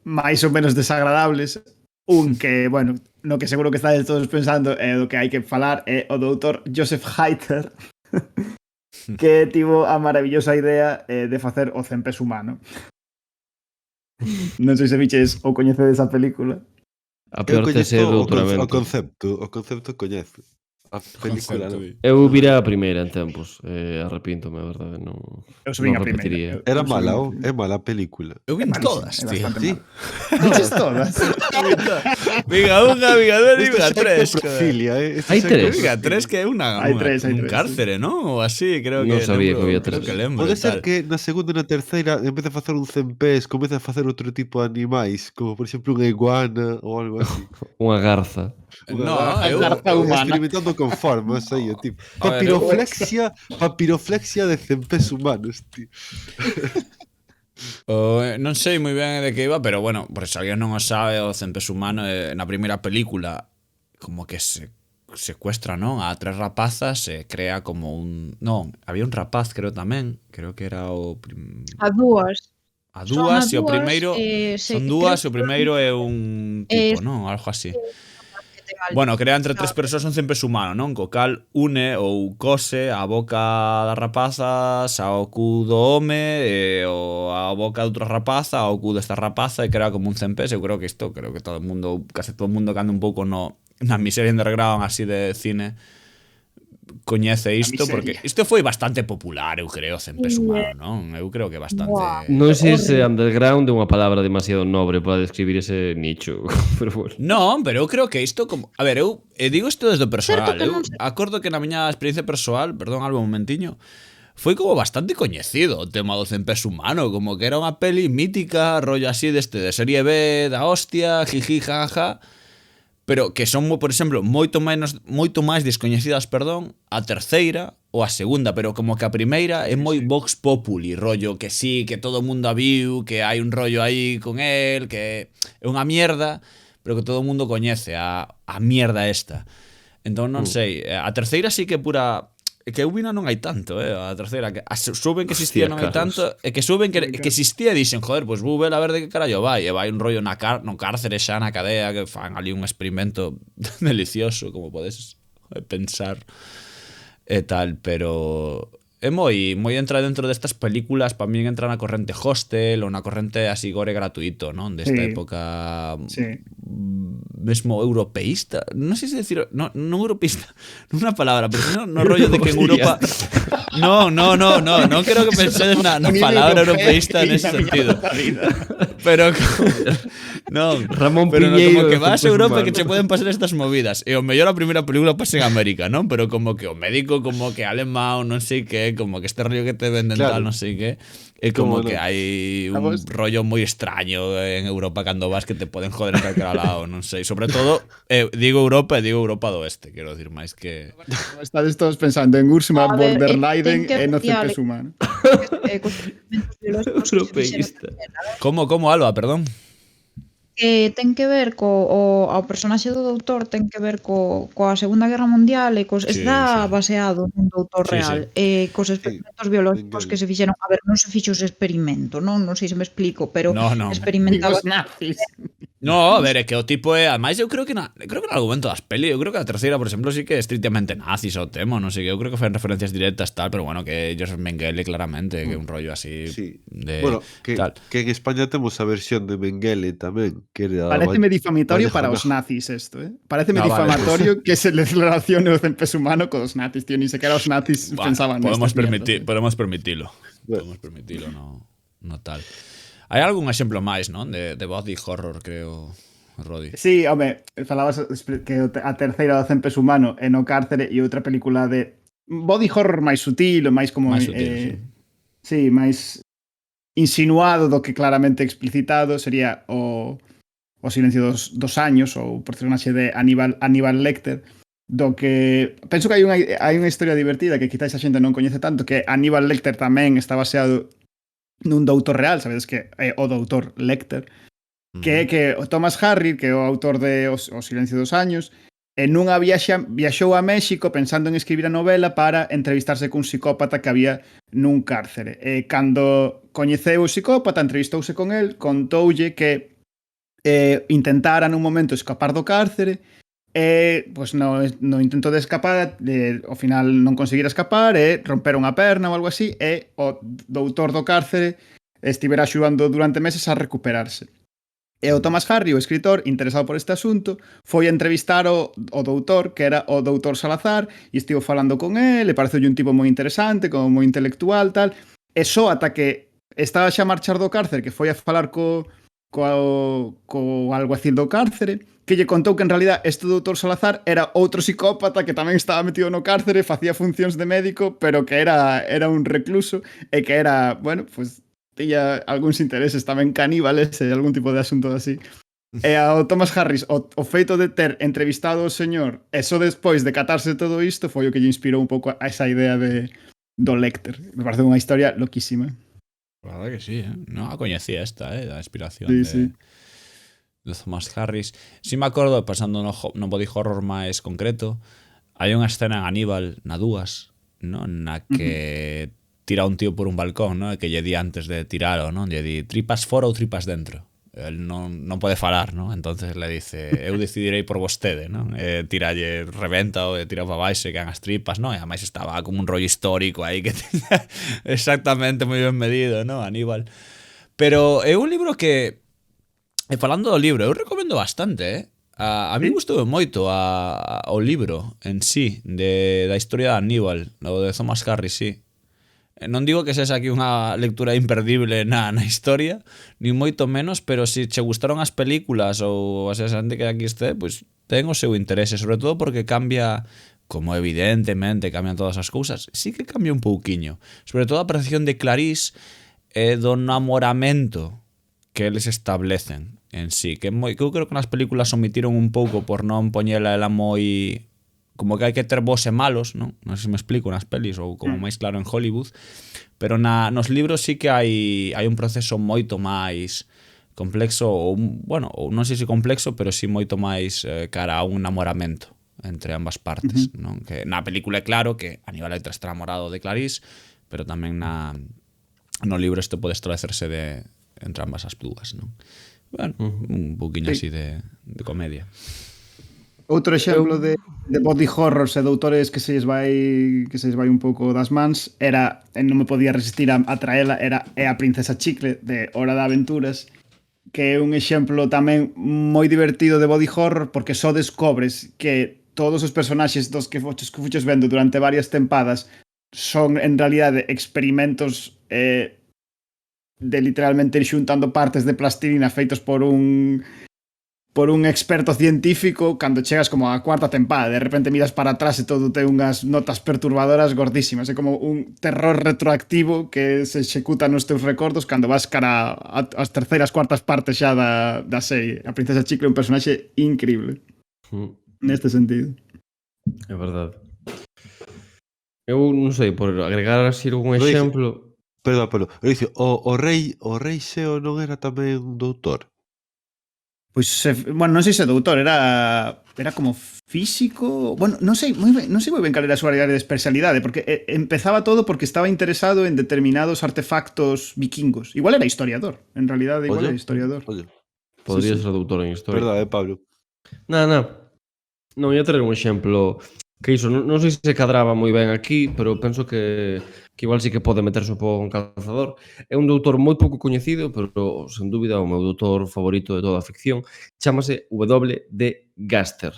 S6: máis ou menos desagradables. Un que, bueno, no que seguro que estáis todos pensando do que hai que falar é o doutor Joseph Heither, que tivo a maravillosa idea de facer o cempés humano. Non sei se viches ou coñecedes a película.
S7: A peor tese do doutoramento.
S8: O concepto coñezo. A película,
S4: Concepto
S8: non.
S4: de-
S7: Eu vira a primeira en tempos. Arrepíntome, a verdade. Non,
S6: Eu subín
S7: non
S6: a primeira.
S7: repetiría.
S8: Era
S6: Eu subín
S8: mala,
S6: a
S8: oh?
S6: primeira.
S8: É mala a película.
S4: Eu vin
S6: Malísimo,
S4: todas,
S6: é
S4: tío.
S6: bastante
S8: Sí.
S6: malo. Dices todas.
S4: Viga unha, viga dúas,
S8: Isto
S4: viga
S8: xa é
S4: tres.
S8: coprofilia, Isto
S7: Hai
S8: xa é
S7: tres.
S8: coprofilia.
S4: Viga tres que é
S6: Hai tres, hai
S4: un
S6: tres,
S4: cárcere, ¿no? Ou así, creo
S7: Non
S4: que
S7: sabía que había
S4: creo
S7: tres.
S4: que lembro.
S8: Pode
S4: e
S8: ser
S4: tal.
S8: que na segunda e na terceira, en vez de facer un cempés, comece a facer outro tipo de animais, como por exemplo unha iguana ou algo así.
S7: Unha garza.
S4: No, eu
S6: garza humana.
S8: Experimentando con formas aí, o tipo.
S4: A ver,
S8: Papiroflexia de cempés humanos, tío.
S4: non sei moi ben de que iba, pero bueno, por se alguén non o sabe, o Cempés humano na primeira película como que se secuestra, non? A tres rapazas e crea como un... Non, había un rapaz, creo tamén. Creo que era o...
S5: A dúas.
S4: A
S5: Son
S4: dúas
S5: a
S4: e o
S5: dúas,
S4: primeiro... Son dúas e o primeiro é un tipo, non? Algo así. Bueno, crea entre tres persoas un cempés humano, non? Co cal une ou cose a boca das rapazas ao cu do home e a boca de outra rapaza ao cu desta rapaza e crea como un cempés. Eu creo que isto, creo que todo o mundo, case todo o mundo que anda un pouco na miseria underground así de cine coñece isto, porque isto foi bastante popular, eu creo, Cempés humano, non? Eu creo que bastante...
S7: Non sei se underground é unha palabra demasiado nobre para describir ese nicho, pero bueno.
S4: Non, pero eu creo que isto como... A ver, eu digo isto desde o personal.
S5: Certo que
S4: Eu
S5: non sei.
S4: acordo que na miña experiencia persoal, perdón, Alba, un momentiño, foi como bastante coñecido o tema do Cempés humano, como que era unha peli mítica, rollo así de serie B, da hostia, jiji, jaja, pero que son, por exemplo, moito máis descoñecidas, perdón, a terceira ou a segunda, pero como que a primeira é moi vox populi, rollo que sí, que todo o mundo a viu, que hai un rollo aí con el, que é unha mierda, pero que todo o mundo coñece a mierda esta. Entón non sei, a terceira sí que é pura... É que eu vina non hai tanto, a terceira que suben que existía
S7: Hostia,
S4: non hai
S7: Carlos.
S4: tanto, e que suben que existía e dixen, joder, pois vou ver a ver de que carallo vai, e vai un rollo no cárcere xa na cadea que fan ali un experimento delicioso, como podes pensar e tal, pero é moi entra dentro destas películas, para min entra na corrente Hostel ou na corrente así gore gratuito, non? Desta
S6: Sí.
S4: época
S6: Sí.
S4: mesmo europeísta, non sei se decir, non europeísta, non unha palabra, pero no rollo de que en Europa non creo que pensedes na palabra europeísta nese sentido. Pero non,
S7: Ramón
S4: pero
S7: Piñeiro
S4: como que
S7: de
S4: vas a
S7: Cempés
S4: Europa
S7: humano.
S4: que che poden pasar estas movidas. E o mellor a primeira película pasa en América, non? Pero como que o médico como que alemán, non sei que, como que este rollo que te venden
S8: Claro.
S4: tal, non sei que, é como
S8: Como
S4: que
S8: non.
S4: hai un
S6: Vamos.
S4: rollo moi extraño en Europa cando vas que te poden joder en calquera lado, non sei. Sobre todo, digo Europa e digo Europa do Oeste, quero decir, máis que...
S6: Estades todos pensando en Ursula
S5: A ver,
S6: von der
S5: ten
S6: Leyen
S5: que
S6: e no
S5: especial,
S6: Cempés humano.
S5: Cos experimentos biológicos que se
S7: Europeísta.
S5: fixeron.
S4: Como Alba, perdón?
S5: Que ten que ver ao personaxe do doutor, ten que ver coa Segunda Guerra Mundial e
S4: Sí,
S5: está
S4: sí.
S5: baseado nun doutor
S4: Sí,
S5: real. Cos experimentos biológicos que se fixeron, a ver, non se fixo ese experimento, non sei se me explico, pero
S4: Non.
S5: experimentaba
S6: Os nazis.
S4: No, a ver, é que o tipo é... Ademais, eu creo que no argumento das peli, eu creo que a terceira, por exemplo, sí que é estrictamente nazis o tema, non sei que, eu creo que fan referencias directas tal, pero bueno, que Joseph Mengele claramente, que é un rollo así
S8: Sí.
S4: de...
S8: Bueno,
S4: tal.
S8: que en España temos a versión de Mengele tamén, que era
S6: Pareceme difamatorio para
S8: Vallejo
S6: os nazis esto, Pareceme
S4: No, vale,
S6: difamatorio que se les relacione o Cempés humano cos nazis, tío, ni sequera os nazis
S4: Bueno,
S6: pensaban
S4: podemos
S6: nestas mierdas,
S4: podemos permitilo.
S8: Bueno.
S4: Podemos permitilo, no tal. Hai algún exemplo máis, non? De body horror, creo, Rodi.
S6: Sí, home, falabas que a terceira do Cempés humano é no cárcere e outra película de body horror máis sutil, máis como
S4: Máis sutil,
S6: sí, máis insinuado do que claramente explicitado sería o Silencio dos años ou o personaxe de Aníbal Lecter, do que penso que hai unha historia divertida que quizás a xente non coñece tanto, que Aníbal Lecter tamén está baseado nun doutor real, sabedes que é o doutor Lecter, que é que o Thomas Harris, que é o autor de O Silencio dos años, en nunha viaxou a México pensando en escribir a novela para entrevistarse cun psicópata que había nun cárcere. E cando coñeceu o psicópata, entrevistouse con el, contoulle que intentara nun momento escapar do cárcere e pois no intento de escapar ao final non conseguira escapar e romperon a perna ou algo así e o doutor do cárcere estivera axudando durante meses a recuperarse. E o Thomas Harry, o escritor, interesado por este asunto, foi a entrevistar o doutor, que era o doutor Salazar, e estivo falando con él, e pareceulle un tipo moi interesante, como moi intelectual, tal, e só ata que estaba xa a marchar do cárcere, que foi a falar co alguacil do cárcere, que lle contou que en realidad este doutor Salazar era outro psicópata que tamén estaba metido no cárcere, facía funcións de médico, pero que era un recluso, e que era, bueno, pues tiña algúns intereses tamén caníbales e algún tipo de asunto así. E ao Thomas Harris, o feito de ter entrevistado o señor e só despois de catarse todo isto foi o que lle inspirou un pouco a esa idea do Lecter. Me parece unha historia loquísima.
S4: La verdad que sí, ¿eh? No la coñecía esta, la inspiración
S6: Sí.
S4: de Thomas Harris. Sí me acordo, pasando no body horror máis concreto, hai unha escena en Aníbal na 2, ¿no? Na que tira un tío por un balcón, ¿no? Que lle di antes de tiralo, ¿no? Lle di tripas fora ou tripas dentro. El non pode falar, ¿no? Entonces le dice, eu decidirei por vostede, ¿no? Tiralle, reventa ou tira para baixo e caen as tripas, ¿no? E ademais estaba como un rollo histórico aí que tiña exactamente moi ben medido, ¿no? Aníbal. Pero é un libro que, falando do libro, eu recomendo bastante, A mí gustou moito o libro en sí, da historia de Aníbal, o de Thomas Harris, sí. Non digo que sexa aquí unha lectura imperdible na historia, ni moito menos, pero se che gustaron as películas ou a xente que aquí este, pois ten o seu interese, sobre todo porque cambia, como evidentemente cambian todas as cousas, sí que cambia un pouquiño. Sobre todo a percepción de Clarís e do namoramento que eles establecen en sí, que eu creo que nas películas omitiron un pouco por non poñela ela moi... como que hai que ter vos e malos, non? Non sei se me explico nas pelis ou como máis claro en Hollywood, pero nos libros sí que hai un proceso moito máis complexo ou, bueno, ou non sei se complexo, pero sí moito máis cara a un namoramento entre ambas partes, non? Que na película é claro que Aníbal Lecter está enamorado de Clarís, pero tamén no libro isto pode establecerse entre ambas as dúas, non? Bueno, un pouquiño así de comedia.
S6: Outro exemplo de body horrors e doutores que se lles vai un pouco das mans era, non me podía resistir a traela, é a Princesa Chicle de Hora de Aventuras, que é un exemplo tamén moi divertido de body horror porque só descobres que todos os personaxes dos que fuches vendo durante varias tempadas son en realidade experimentos de literalmente ir xuntando partes de plastilina feitos por un experto científico. Cando chegas como a cuarta tempada, de repente miras para atrás e todo ten unhas notas perturbadoras gordísimas, é como un terror retroactivo que se executa nos teus recordos cando vas cara ás terceiras, cuartas partes xa da serie. A Princesa Chicle é un personaxe increíble neste sentido.
S7: É verdade. Eu non sei, por agregar así un exemplo...
S8: Perdón, eu dice, o rei Xeo non era tamén un doutor?
S6: Pois, bueno, non sei se doutor, era como físico, bueno, non sei moi ben cal era a súa área de especialidade, porque empezaba todo porque estaba interesado en determinados artefactos vikingos. Igual era historiador, en realidade igual era historiador.
S7: Podría ser doutor en historia.
S8: Verdade, Pablo.
S7: Non, ia traer un exemplo que iso, non sei se cadraba moi ben aquí, pero penso que igual sí que pode meterse un pouco en calzador. É un doutor moi pouco coñecido, pero sen dúbida o meu doutor favorito de toda a ficción. Chámase W.D. Gaster.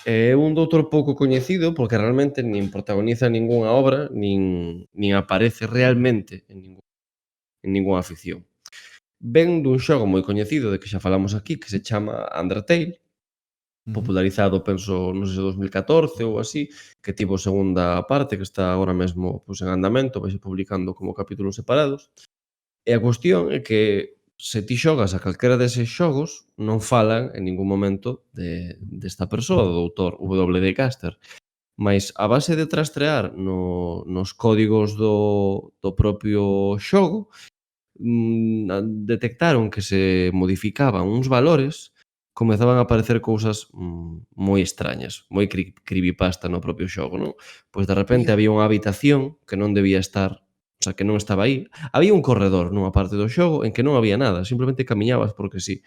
S7: É un doutor pouco coñecido porque realmente nin protagoniza ningunha obra, nin aparece realmente en ningunha ficción. Ven dun xogo moi coñecido de que xa falamos aquí, que se chama Undertale, popularizado, penso, non sei se 2014 ou así, que tivo segunda parte, que está agora mesmo en andamento, vai ser publicando como capítulos separados. E a cuestión é que se ti xogas a calquera deses xogos, non falan en ningún momento desta persoa, do doutor W.D. Gaster. Mais a base de trastrear nos códigos do propio xogo, detectaron que se modificaban uns valores, comezaban a aparecer cousas moi extrañas, moi creepypasta no propio xogo, non? Pois de repente había unha habitación que non debía estar, o sea, que non estaba aí. Había un corredor nunha parte do xogo en que non había nada, simplemente camiñabas porque sí.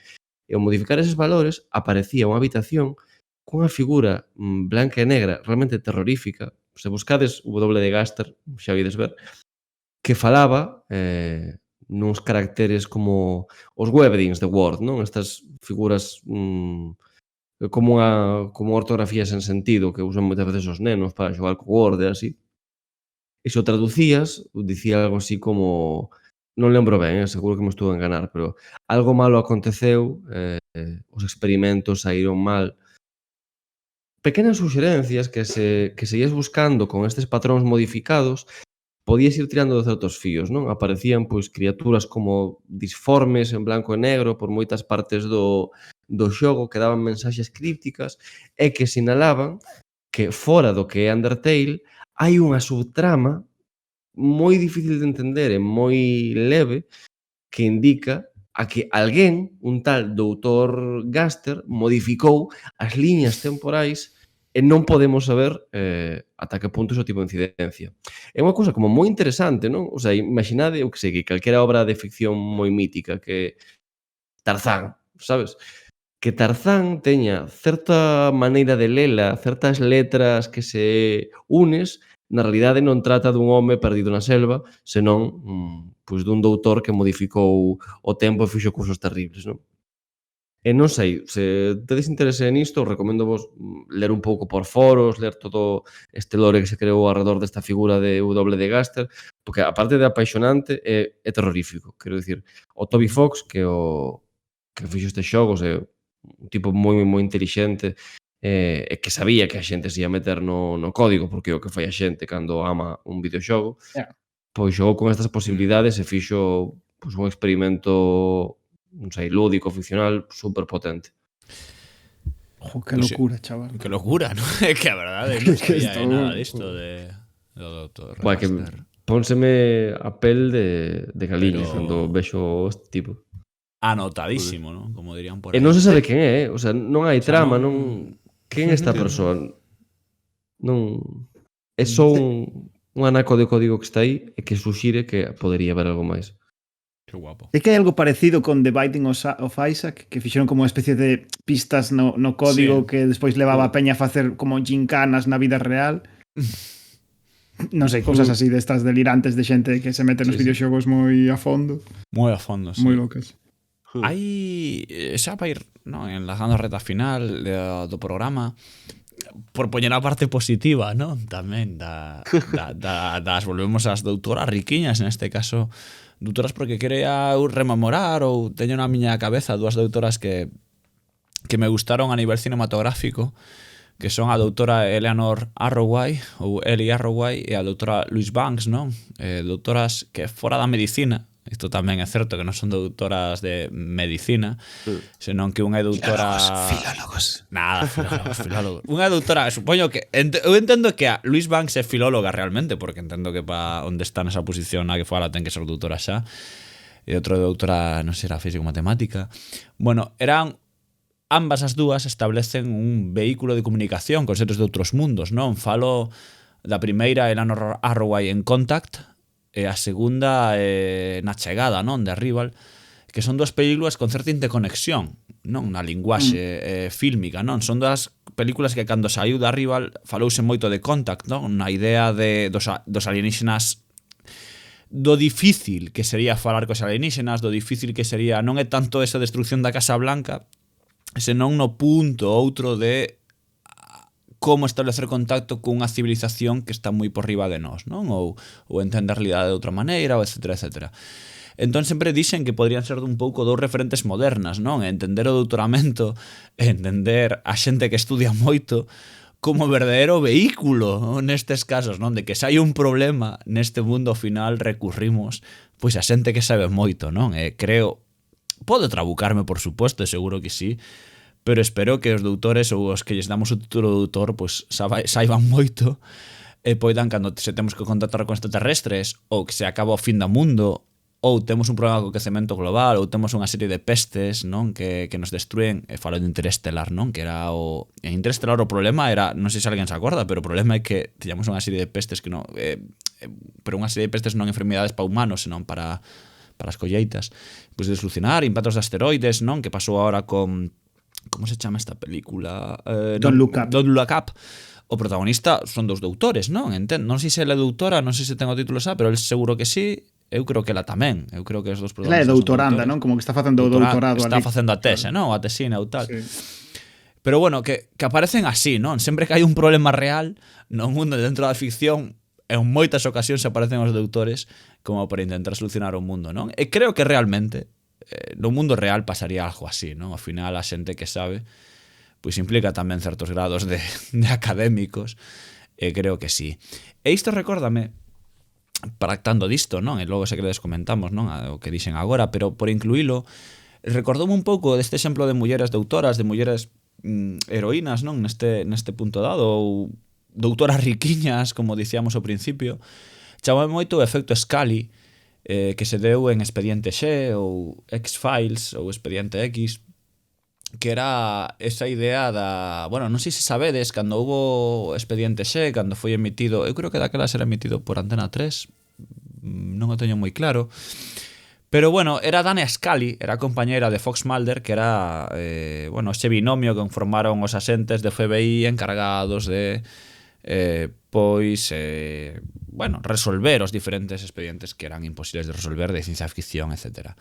S7: E ao modificar eses valores, aparecía unha habitación cunha figura blanca e negra realmente terrorífica. Se buscades W.D. Gaster, xa vides ver, que falaba nuns caracteres como os webdings de Word, non? Estas figuras como ortografía sen sentido que usan moitas veces os nenos para xogar co Word e así. E se o traducías, dicía algo así como, non lembro ben, seguro que me estuvo a enganar, pero algo malo aconteceu, os experimentos saíron mal. Pequenas suxerencias que seguías buscando con estes patróns modificados, podías ir tirando de certos fíos, non? Aparecían pois criaturas como disformes en blanco e negro por moitas partes do xogo que daban mensaxes crípticas e que sinalaban que fora do que é Undertale hai unha subtrama moi difícil de entender e moi leve que indica a que alguén, un tal Dr. Gaster, modificou as liñas temporais e non podemos saber ata que punto iso tivo incidencia. É unha cousa como moi interesante, non? O sea, imaginade, eu que sei, que calquera obra de ficción moi mítica, que Tarzán, sabes? Que Tarzán teña certa maneira de lela, certas letras que se unes, na realidade non trata dun home perdido na selva, senón pois dun doutor que modificou o tempo e fixo cousas terribles, non? E non sei, se tedes interese nisto, recomendo vos ler un pouco por foros, ler todo este lore que se creou alrededor desta figura de W. de Gaster, porque aparte de apaixonante, é terrorífico. Quero dicir, o Toby Fox, que fixo estes xogos, é un tipo moi intelixente, e que sabía que a xente se ia meter no código, porque é o que fai a xente cando ama un videoxogo, pois xogou con estas posibilidades e fixo pois un experimento, non sei, lúdico, ficcional, super potente.
S6: Ojo, que locura, chaval.
S4: Que locura, ¿no? Que a verdade non sabía nada disto do doutor Gaster.
S7: Que pónseme a pel de galiña cando vexo este tipo.
S4: Anotadísimo, ¿no? Como dirían por aí.
S7: E non se sabe quen é, o sea, non hai trama, non... Quen é esta persoa? Non... É só un anaco de código que está aí e que suxire que podería haber algo máis.
S4: Que guapo.
S6: É que hai algo parecido con The Binding of Isaac, que fixeron como unha especie de pistas no código que despois levaba a peña a facer como gincanas na vida real. Non sei, cousas así destas delirantes de xente que se mete nos videoxogos moi a fondo.
S4: Moi a fondo, sí.
S6: Moi locas.
S4: Hai, xa para ir, no, enlazando a reta final do programa, por poñer a parte positiva, ¿no? Tamén das volvemos ás doutoras riquiñas, en este caso doutoras porque quería rememorar ou teño na miña cabeza dúas doutoras que me gustaron a nivel cinematográfico, que son a doutora Eleanor Arroway ou Ellie Arroway e a doutora Louise Banks, non? Doutoras que fora da medicina. Isto tamén é certo que non son doutoras de medicina, senón que unha é doutora...
S1: Filólogos.
S4: Nada, filólogos. Unha doutora, supoño que... Eu entendo que a Louise Banks é filóloga realmente, porque entendo que para onde está nesa posición na que fala ten que ser doutora xa. E outra doutora, non sei, era físico-matemática. Bueno, eran... Ambas as dúas establecen un vehículo de comunicación con seres de outros mundos, non? Falo da primeira, Eleanor Arroway, en Contact, e a segunda na Chegada, non? De Arrival, que son dúas películas con certa interconexión, non? Na linguaxe fílmica, non? Son dúas películas que cando saiu de Arrival falouse moito de Contact, non? Na idea dos alienígenas, do difícil que sería falar cos alienígenas, do difícil que sería, non é tanto esa destrucción da Casa Blanca, senón no punto outro de como establecer contacto cunha civilización que está moi por riba de nós, non? Ou entender a realidade de outra maneira, ou etcétera, etcétera. Entón sempre dixen que podrían ser un pouco dous referentes modernas, non? Entender o doutoramento, entender a xente que estudia moito como verdadeiro vehículo nestes casos, non? De que se hai un problema neste mundo, ao final recurrimos pois a xente que sabe moito, non? Creo, podo trabucarme, por suposto, seguro que sí, pero espero que os doutores ou os que lles damos o título de doutor pois saiban moito e poidan, cando se temos que contactar con extraterrestres ou que se acaba o fin do mundo ou temos un problema de aquecemento global ou temos unha serie de pestes, non, que nos destruen, e falo de Interestelar, non, que era en Interestelar o problema era, non sei se alguén se acorda, pero o problema é que tiñamos unha serie de pestes que non pero unha serie de pestes non enfermidades para humanos, senón para as colleitas, pois de solucionar impactos de asteroides, non, que pasou agora con... Como se chama esta película?
S6: Don't Look Up.
S4: Don't Look Up. O protagonista son dous doutores, non? Non sei se ele é doutora, non sei se ten o título xa, pero el seguro que sí. eu creo que ela tamén. Eu creo que os dos
S6: Ela é
S4: protagonistas
S6: doutoranda, non? Como que está facendo o doutorado
S4: está
S6: ali.
S4: facendo a tese, non? A tesina ou tal.
S6: Sí.
S4: Pero bueno, que aparecen así, non? Sempre que hai un problema real no mundo dentro da ficción, en moitas ocasións aparecen os doutores como para intentar solucionar o mundo, non? E creo que realmente no mundo real pasaría algo así, non? Ao final a xente que sabe pois implica tamén certos grados de académicos, e creo que sí. E isto recórdame, paractando disto, non? E logo se queredes comentamos, non? O que dixen agora, pero por incluílo, recordoume un pouco deste exemplo de mulleres doutoras, de mulleres heroínas, non? Neste punto dado, ou doutoras riquiñas, como dicíamos ao principio. Chamame moito o efecto Scully, que se deu en Expediente X ou X-Files ou Expediente X, que era esa idea da... Bueno, non sei se sabedes, cando houve Expediente X, cando foi emitido, eu creo que daquelas era emitido por Antena 3, non o teño moi claro, pero bueno, era Dana Scully, era a compañeira de Fox Mulder, que era, bueno, ese binomio que formaron os asentes de FBI encargados de, bueno, resolver os diferentes expedientes que eran imposibles de resolver, de ciencia ficción, etc.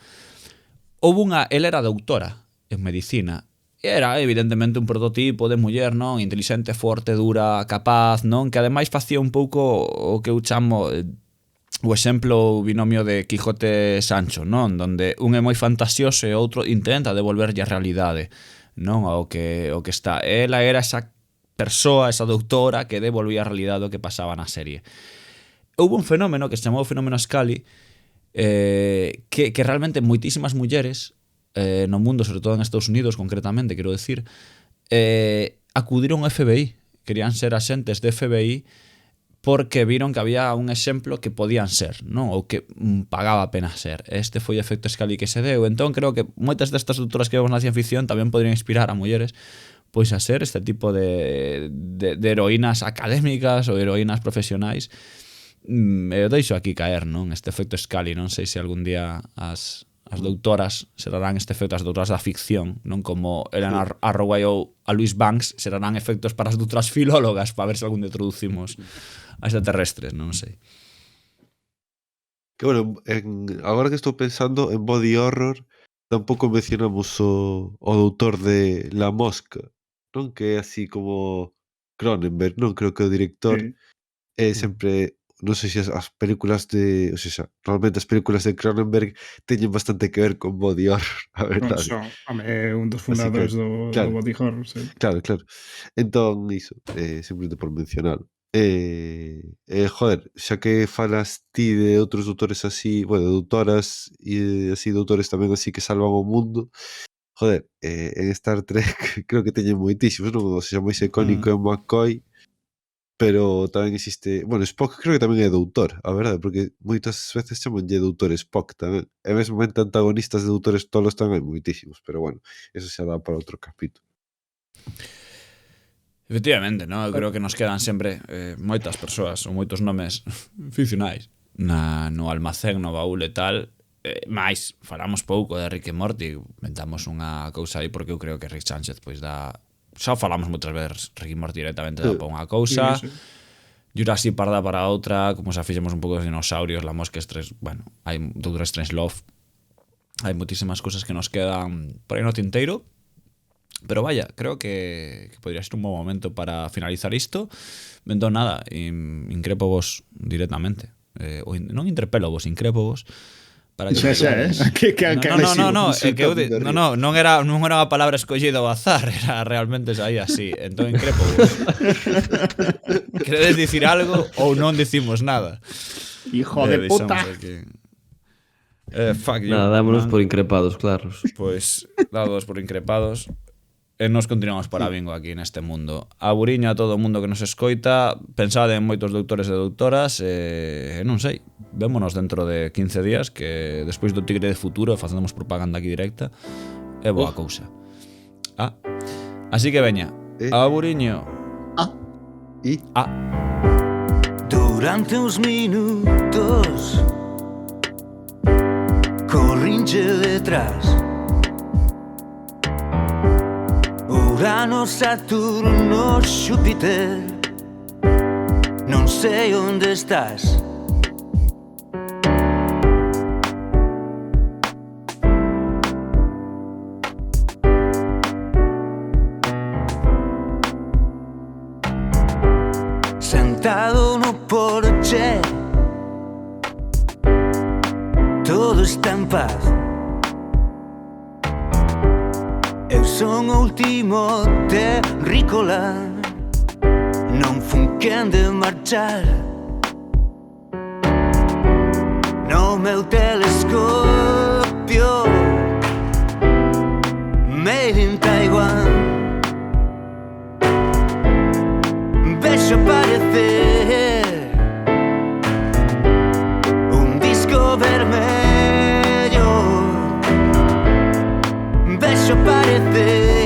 S4: Ela era doutora en medicina, e era evidentemente un prototipo de muller, non? Inteligente, forte, dura, capaz, non? Que ademais facía un pouco o que eu chamo o exemplo, o binomio de Quijote e Sancho, non? Donde un é moi fantasioso e outro intenta devolverlle a realidade, non? O que está. Ela era esa persoa, esa doutora que devolvía a realidade do que pasaba na serie. Houve un fenómeno que se chamou o fenómeno Scully, que realmente moitísimas mulleres no mundo, sobre todo en Estados Unidos concretamente, quero decir, acudiron ao FBI, querían ser axentes de FBI porque viron que había un exemplo que podían ser, non? Ou que pagaba a pena ser. Este foi o efecto Scully que se deu. Entón creo que moitas destas doutoras que vemos na ciencia ficción tamén podrían inspirar a mulleres pois a ser este tipo de heroínas académicas ou heroínas profesionais. Eu deixo aquí caer, non? Este efecto Scully, non sei se algún día as doutoras serán este efecto, as doutoras da ficción, non? Como Elena Arroway ou a Louise Banks serán efectos para as doutoras filólogas, para ver se algún día introducimos a extraterrestres, non sei.
S8: Que bueno, agora que estou pensando en Body Horror, tampouco mencionamos o doutor de La Mosca, non? Que é así como Cronenberg, non? Creo que o director é sempre... Non sei se as películas de... O sea, realmente as películas de Cronenberg teñen bastante que ver con Body Horror, a verdade.
S6: É un dos fundadores do Body Horror, sí.
S8: Claro. Entón, iso, simplemente por mencionalo. Joder, xa que falas ti de outros doutores así, bueno, doutoras e así doutores tamén así que salvan o mundo, joder, en Star Trek creo que teñen moitísimos, non? O sea, máis icónico é McCoy, pero tamén existe... Bueno, Spock creo que tamén é doutor, a verdade, porque moitas veces chamanlle doutor Spock tamén. E mesmo entre antagonistas de doutores tolos tamén hai moitísimos, pero bueno, eso xa dá para outro capítulo.
S4: Efectivamente, ¿no? Eu creo que nos quedan sempre moitas persoas ou moitos nomes ficcionais no almacén, no baúl e tal. Mais, falamos pouco de Rick e Morty, inventamos unha cousa aí porque eu creo que Rick Sánchez pois dá... Xa falamos moitas veces Rick e Morty directamente dá para unha cousa. Jurassic Park dá para outra, como xa fixemos un pouco de dinosaurios, La Mosca Strange, bueno, hai Doctor Strangelove. Hai moitísimas cousas que nos quedan por aí no tinteiro. Pero vaya, creo que podría ser un bom momento para finalizar isto. Entón nada, increpo vos directamente. Non interpelo vos, increpo vos. Para que non era unha palabra escollida ao azar, era realmente aí así. Entón increpo vos. Queredes dicir algo ou non decimos nada?
S6: Hijo de puta.
S4: Fuck you.
S7: Nada, dámonos por increpados, claros.
S4: Pois, dados por increpados. E nos continuamos para bingo aquí neste mundo. Aburiño a todo o mundo que nos escoita. Pensade en moitos doutores e doutoras. Non sei, vémonos dentro de 15 días, que despois do Tigre de Futuro facemos propaganda aquí directa. É boa cousa. Así que veña, aburiño.
S1: Durante uns minutos corrinche detrás Urano, Saturno, Xúpiter, non sei onde estás. no porche. Todo está en paz. Eu son o último terrícola. Non fun quen de marchar. No meu telescopio made in Taiwan. Vexo aparecer un disco vermello. Vexo aparecer